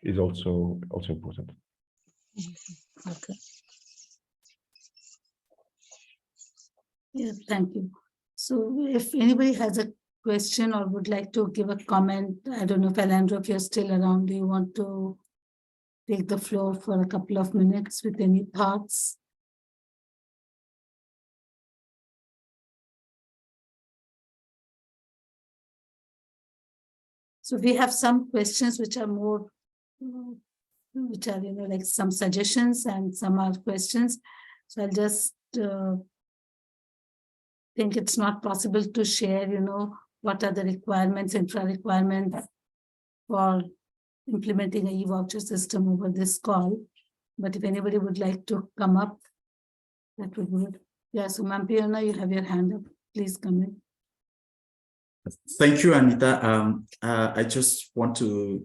is also important. Okay. Yeah, thank you. So if anybody has a question or would like to give a comment, I don't know if Alejandro, if you're still around, do you want to take the floor for a couple of minutes with any thoughts? So we have some questions which are more, like some suggestions, and some are questions. So I'll just think it's not possible to share, what are the requirements, infra requirements for implementing a e-voucher system over this call. But if anybody would like to come up, that would be good. Yeah, so Mampiona, you have your hand up. Please come in. Thank you, Anita. I just want to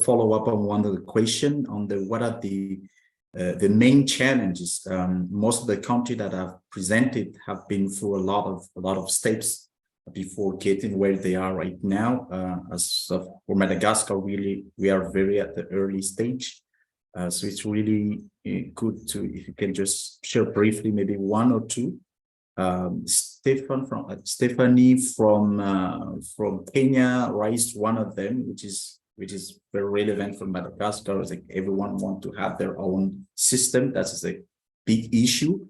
follow up on one of the question on what are the main challenges. Most of the countries that I've presented have been through a lot of steps before getting where they are right now. For Madagascar, really, we are very at the early stage. So it's really good if you can just share briefly, maybe one or two. Stephanie from Kenya raised one of them, which is very relevant for Madagascar. It's like everyone wants to have their own system. That is a big issue.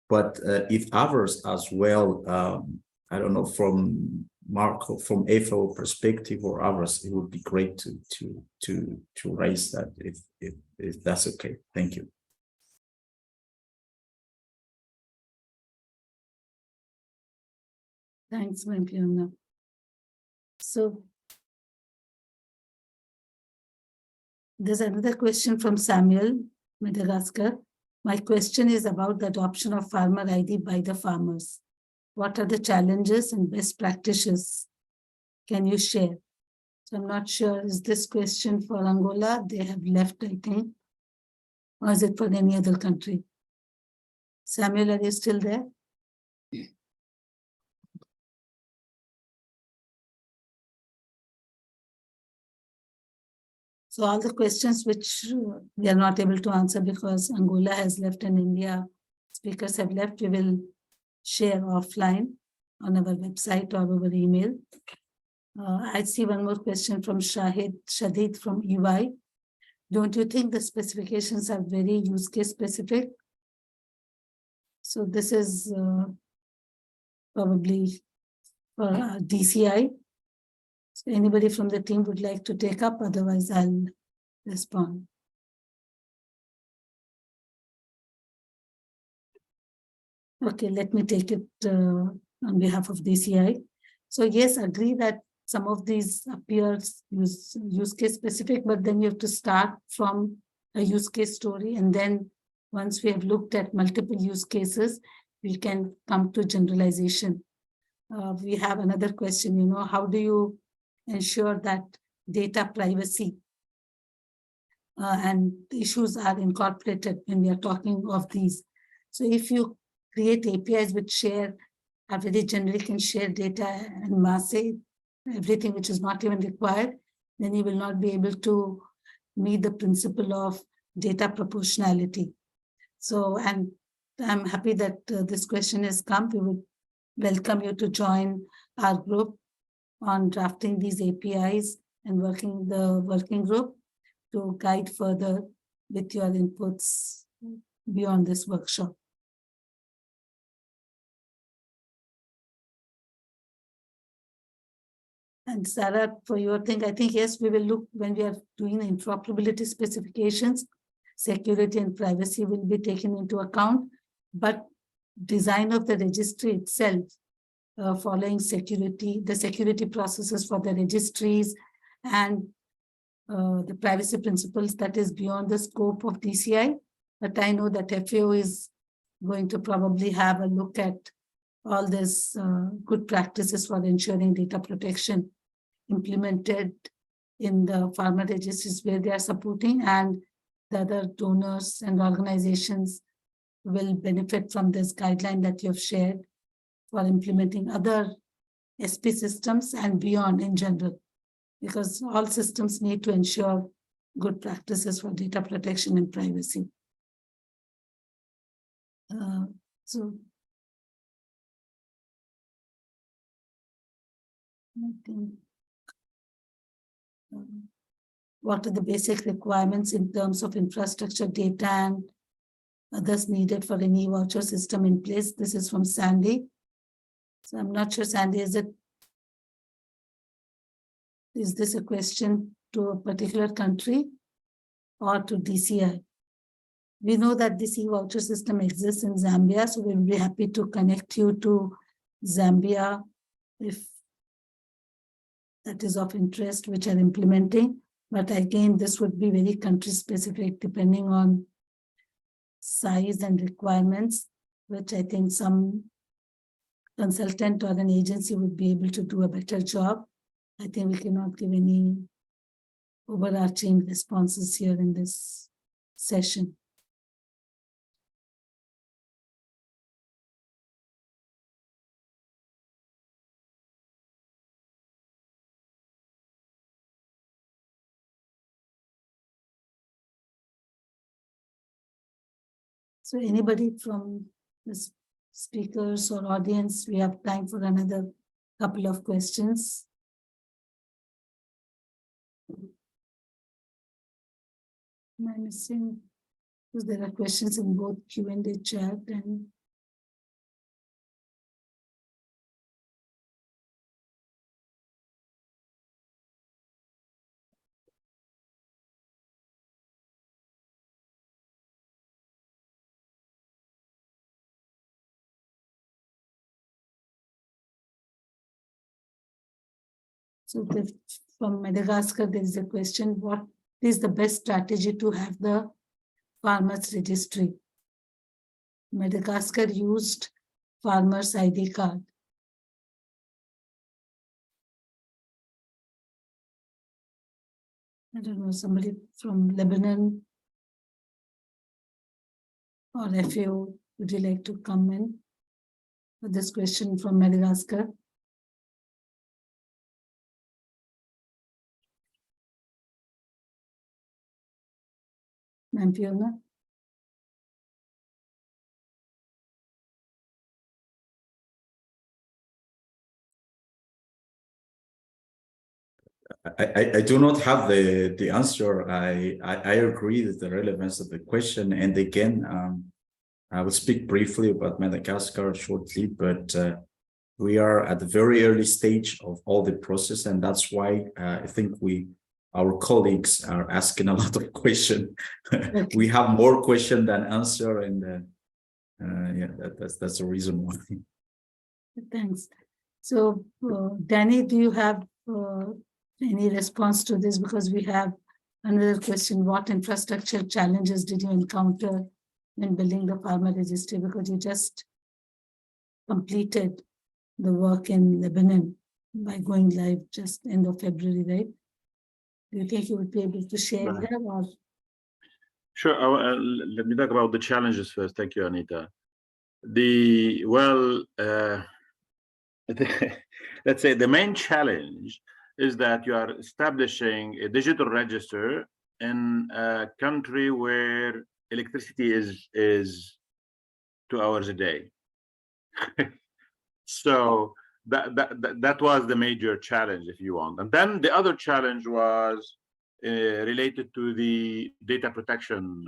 But if others as well, I don't know, from Marco, from FO perspective or others, it would be great to raise that if that's okay. Thank you. Thanks, Mampiona. So there's another question from Samuel, Madagascar. My question is about the adoption of farmer ID by the farmers. What are the challenges and best practices? Can you share? So I'm not sure, is this question for Angola? They have left, I think. Or is it for any other country? Samuel, are you still there? So all the questions which we are not able to answer because Angola has left and India speakers have left, we will share offline on our website or over email. I see one more question from Shadid from EY. Don't you think the specifications are very use case specific? So this is probably for DCI. So anybody from the team would like to take up, otherwise I'll respond. Okay, let me take it on behalf of DCI. So yes, agree that some of these appears use case specific, but then you have to start from a use case story. And then once we have looked at multiple use cases, we can come to generalization. We have another question, how do you ensure that data privacy and issues are incorporated when we are talking of these? So if you create APIs which share, are very generic and share data and mass everything which is not even required, then you will not be able to meet the principle of data proportionality. So, and I'm happy that this question has come. We would welcome you to join our group on drafting these APIs and working the working group to guide further with your inputs beyond this workshop. And Sarah, for your thing, I think, yes, we will look when we are doing the interoperability specifications, security and privacy will be taken into account, but design of the registry itself, following the security processes for the registries and the privacy principles that is beyond the scope of DCI. But I know that FAO is going to probably have a look at all these good practices for ensuring data protection implemented in the farmer registries where they are supporting, and the other donors and organizations will benefit from this guideline that you have shared for implementing other SP systems and beyond in general, because all systems need to ensure good practices for data protection and privacy. So I think, what are the basic requirements in terms of infrastructure, data, and others needed for an e-voucher system in place? This is from Sandy. So I'm not sure, Sandy, is this a question to a particular country or to DCI? We know that this e-voucher system exists in Zambia, so we'll be happy to connect you to Zambia if that is of interest, which are implementing. But again, this would be very country specific depending on size and requirements, which I think some consultant or an agency would be able to do a better job. I think we cannot give any overarching responses here in this session. So anybody from the speakers or audience, we have time for another couple of questions. Am I missing? Because there are questions in both Q&A chat and So from Madagascar, there is a question, what is the best strategy to have the farmers registry? Madagascar used farmers ID card. I don't know, somebody from Lebanon or FAO, would you like to come in with this question from Madagascar? Ma'am Fiona? I do not have the answer. I agree with the relevance of the question. And again, I will speak briefly about Madagascar shortly, but we are at the very early stage of all the process. And that's why I think our colleagues are asking a lot of questions. We have more question than answer. And yeah, that's the reason why. Thanks. So Danny, do you have any response to this? Because we have another question. What infrastructure challenges did you encounter in building the farmer registry? Because you just completed the work in Lebanon by going live just end of February, right? Do you think you would be able to share that? Or? Sure. Let me talk about the challenges first. Thank you, Anita. Let's say the main challenge is that you are establishing a digital register in a country where electricity is 2 hours a day. So that was the major challenge, if you want. And then the other challenge was related to the data protection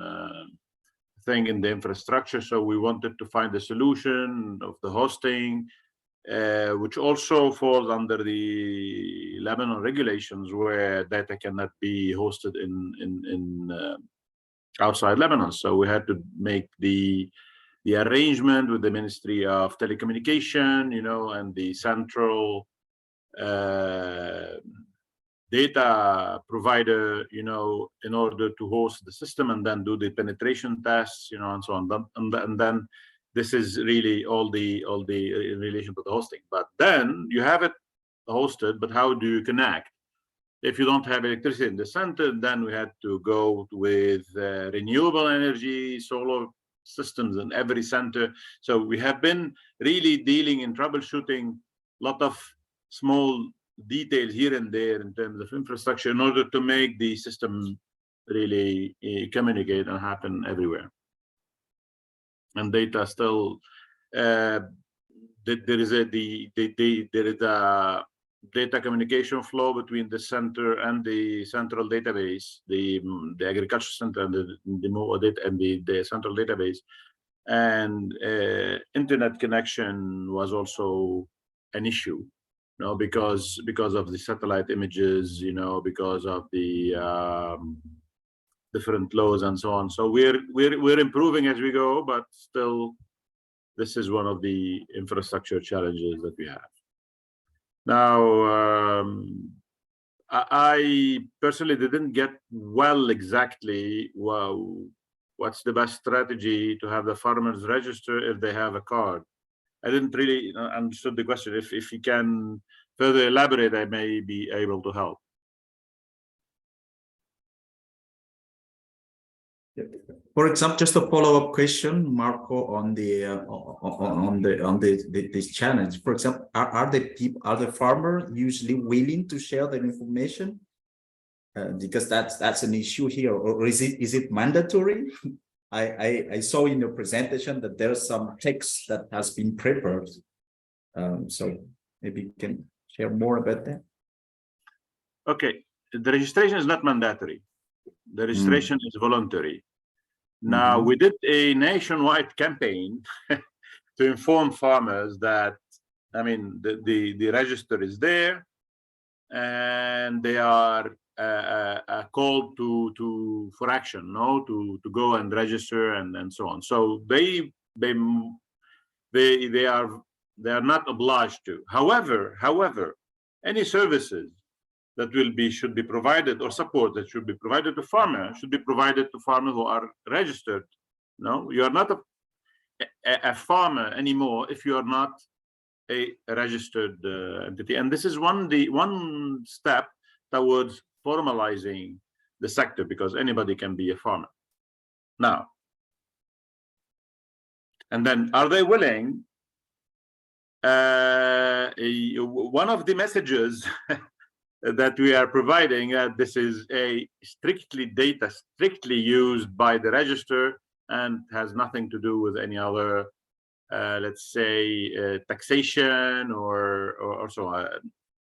thing in the infrastructure. So we wanted to find a solution of the hosting, which also falls under the Lebanon regulations, where data cannot be hosted in outside Lebanon. So we had to make the arrangement with the Ministry of Telecommunication, and the central data provider, in order to host the system and then do the penetration tests, and so on. And then this is really all the in relation to the hosting. But then you have it hosted, but how do you connect? If you don't have electricity in the center, then we had to go with renewable energy, solar systems in every center. So we have been really dealing in troubleshooting a lot of small details here and there in terms of infrastructure in order to make the system really communicate and happen everywhere. And data still there is a data communication flow between the center and the central database, the agriculture center and the MOA data and the central database. And internet connection was also an issue, because of the satellite images, because of the different laws and so on. So we're improving as we go, but still this is one of the infrastructure challenges that we have. Now, I personally didn't get exactly what's the best strategy to have the farmers register if they have a card. I didn't really understood the question. If you can further elaborate, I may be able to help. For example, just a follow-up question, Marco, on this challenge. For example, are the farmers usually willing to share their information? Because that's an issue here, or is it mandatory? I saw in your presentation that there's some text that has been prepared. So maybe you can share more about that. Okay, the registration is not mandatory. The registration is voluntary. Now, we did a nationwide campaign to inform farmers that, the register is there, and they are called for action, to go and register and so on. So they are not obliged to. However, any services that should be provided, or support that should be provided to farmers should be provided to farmers who are registered. No, you are not a farmer anymore if you are not a registered entity. And this is one step towards formalizing the sector, because anybody can be a farmer now. And then, are they willing? One of the messages that we are providing, this is a strictly used by the register and has nothing to do with any other, let's say, taxation or so on,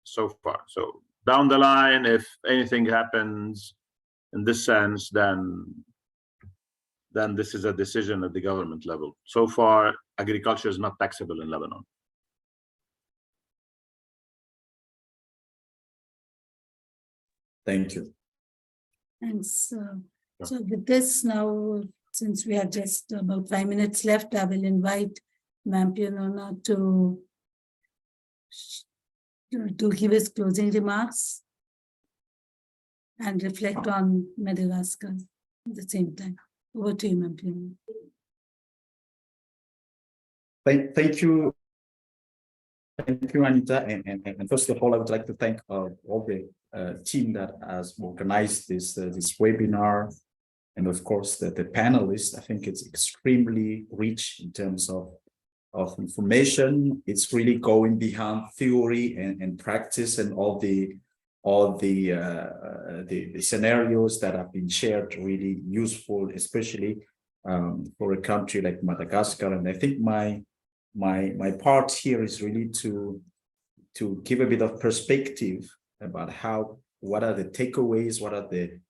so far. So down the line, if anything happens in this sense, then this is a decision at the government level. So far, agriculture is not taxable in Lebanon. Thank you. Thanks. So with this now, since we have just about 5 minutes left, I will invite Ma'am Pianona to give his closing remarks and reflect on Madagascar at the same time. Over to you, Ma'am Pianona. Thank you. Thank you, Anita. And first of all, I would like to thank all the team that has organized this webinar, and of course the panelists. I think it's extremely rich in terms of information. It's really going beyond theory and practice, and all the scenarios that have been shared, really useful, especially for a country like Madagascar. And I think my part here is really to give a bit of perspective about what are the takeaways, what are the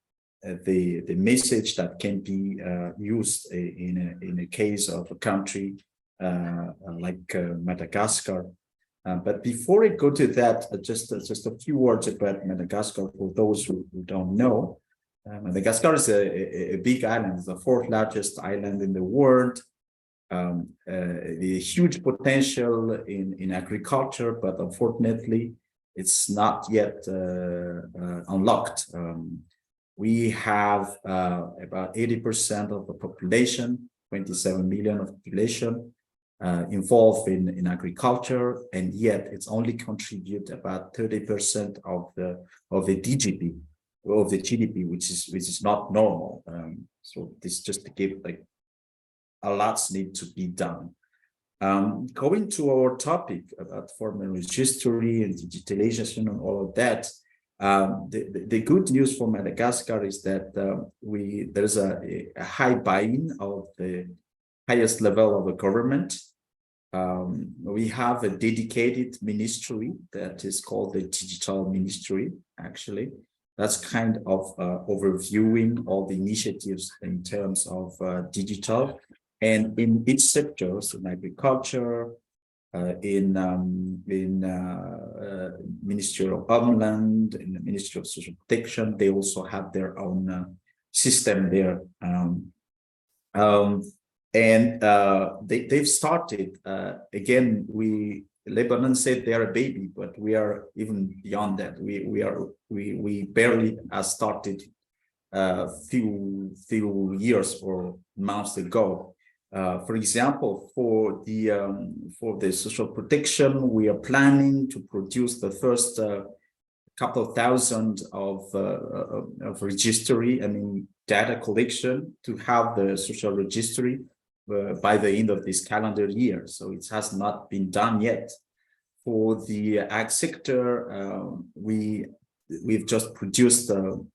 message that can be used in a case of a country like Madagascar. But before I go to that, just a few words about Madagascar for those who don't know. Madagascar is a big island. It's the 4th largest island in the world. The huge potential in agriculture, but unfortunately, it's not yet unlocked. We have about 80% of the population, 27 million of population, involved in agriculture, and yet it's only contribute about 30% of the GDP, which is not normal. So this just to give a lot need to be done. Going to our topic about farmer registry and digitalization and all of that, the good news for Madagascar is that there's a high buy-in of the highest level of the government. We have a dedicated ministry that is called the Digital Ministry, actually. That's kind of overviewing all the initiatives in terms of digital. And in each sector, so in agriculture, in Ministry of Homeland, in the Ministry of Social Protection, they also have their own system there. They've started, again, Lebanon said they're a baby, but we are even beyond that. We barely started a few years or months ago. For example, for the social protection, we are planning to produce the first couple of thousand of registry, data collection, to have the social registry by the end of this calendar year. So it has not been done yet. For the ag sector, we've just produced about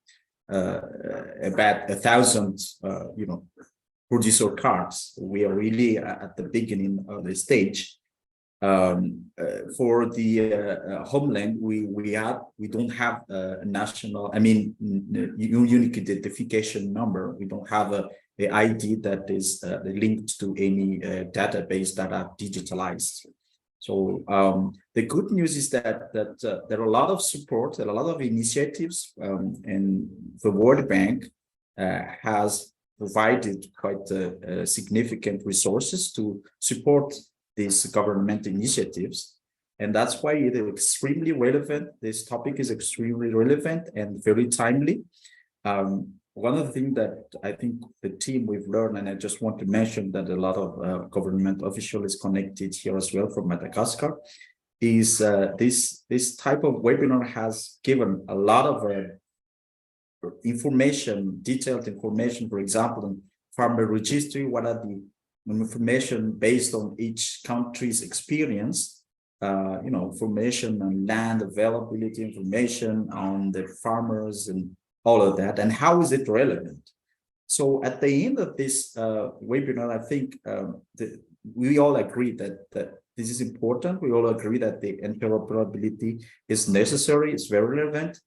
1,000, producer cards. We are really at the beginning of the stage. For the homeland, we don't have a national, unique identification number. We don't have a ID that is linked to any database that are digitalized. So the good news is that there are a lot of support, there are a lot of initiatives, and the World Bank has provided quite significant resources to support these government initiatives. And that's why it is extremely relevant. This topic is extremely relevant and very timely. One of the things that I think the team we've learned, and I just want to mention that a lot of government officials is connected here as well from Madagascar, is this type of webinar has given a lot of information, detailed information, for example, in Farmer Registry, what are the information based on each country's experience, information on land availability, information on the farmers and all of that, and how is it relevant? So at the end of this webinar, I think we all agree that this is important. We all agree that the interoperability is necessary, it's very relevant,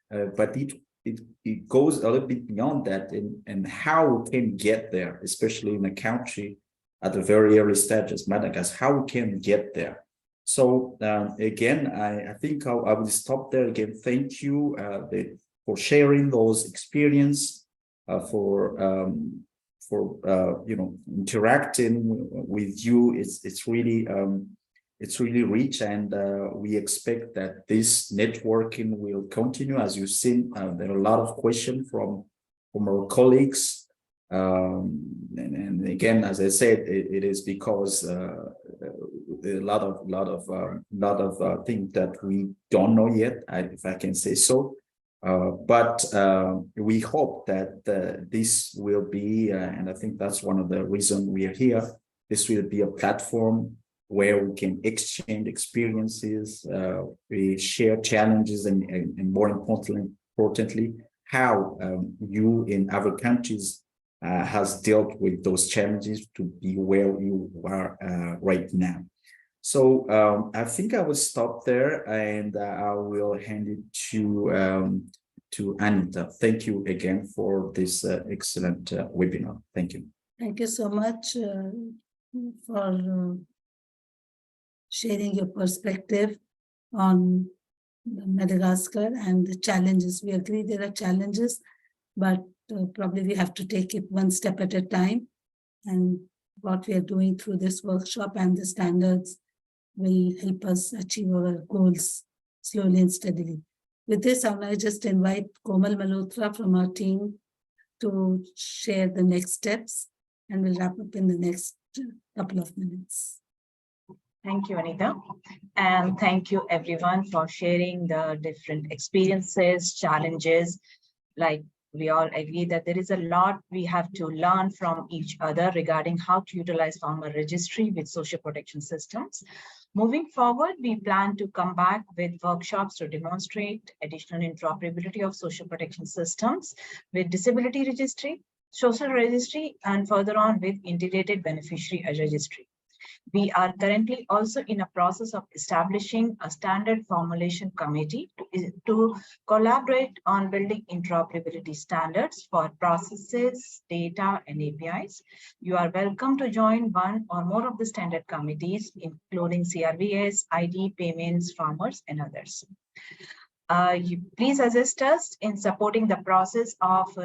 but it goes a little bit beyond that and how we can get there, especially in a country at the very early stages, Madagascar, how we can get there. So again, I think I will stop there. Again, thank you for sharing those experience, for interacting with you. It's really rich, and we expect that this networking will continue. As you've seen, there are a lot of questions from our colleagues, and again, as I said, it is because a lot of things that we don't know yet, if I can say so. But we hope that this will be, and I think that's one of the reasons we are here, this will be a platform where we can exchange experiences, we share challenges, and more importantly, how you in other countries has dealt with those challenges to be where you are right now. So I think I will stop there, and I will hand it to Anita. Thank you again for this excellent webinar. Thank you. Thank you so much for sharing your perspective on Madagascar and the challenges. We agree there are challenges, but probably we have to take it one step at a time. And what we are doing through this workshop and the standards will help us achieve our goals slowly and steadily. With this, I will just invite Komal Malhotra from our team to share the next steps, and we'll wrap up in the next couple of minutes. Thank you, Anita. And thank you everyone for sharing the different experiences, challenges. Like, we all agree that there is a lot we have to learn from each other regarding how to utilize Farmer Registry with social protection systems. Moving forward, we plan to come back with workshops to demonstrate additional interoperability of social protection systems with disability registry, social registry, and further on with integrated beneficiary registry. We are currently also in a process of establishing a standard formulation committee to collaborate on building interoperability standards for processes, data, and APIs. You are welcome to join one or more of the standard committees, including CRVS, ID, payments, farmers, and others. Please assist us in supporting the process of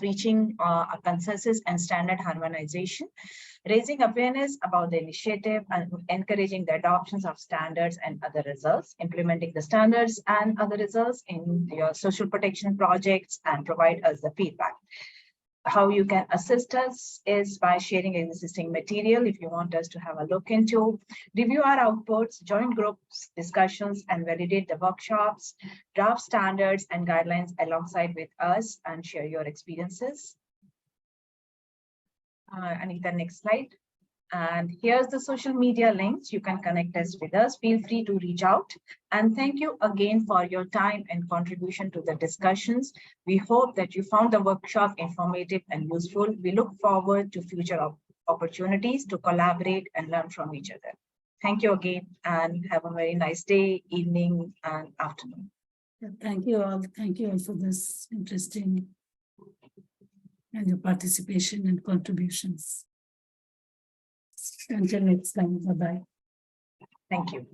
reaching a consensus and standard harmonization, raising awareness about the initiative, and encouraging the adoptions of standards and other results, implementing the standards and other results in your social protection projects, and provide us the feedback. How you can assist us is by sharing existing material if you want us to have a look into, review our outputs, join groups, discussions, and validate the workshops, draft standards and guidelines alongside with us, and share your experiences. Anita, next slide. And here's the social media links. You can connect us with us. Feel free to reach out. And thank you again for your time and contribution to the discussions. We hope that you found the workshop informative and useful. We look forward to future opportunities to collaborate and learn from each other. Thank you again, and have a very nice day, evening, and afternoon. Thank you all. Thank you all for this interesting and your participation and contributions. Until next time, bye-bye. Thank you.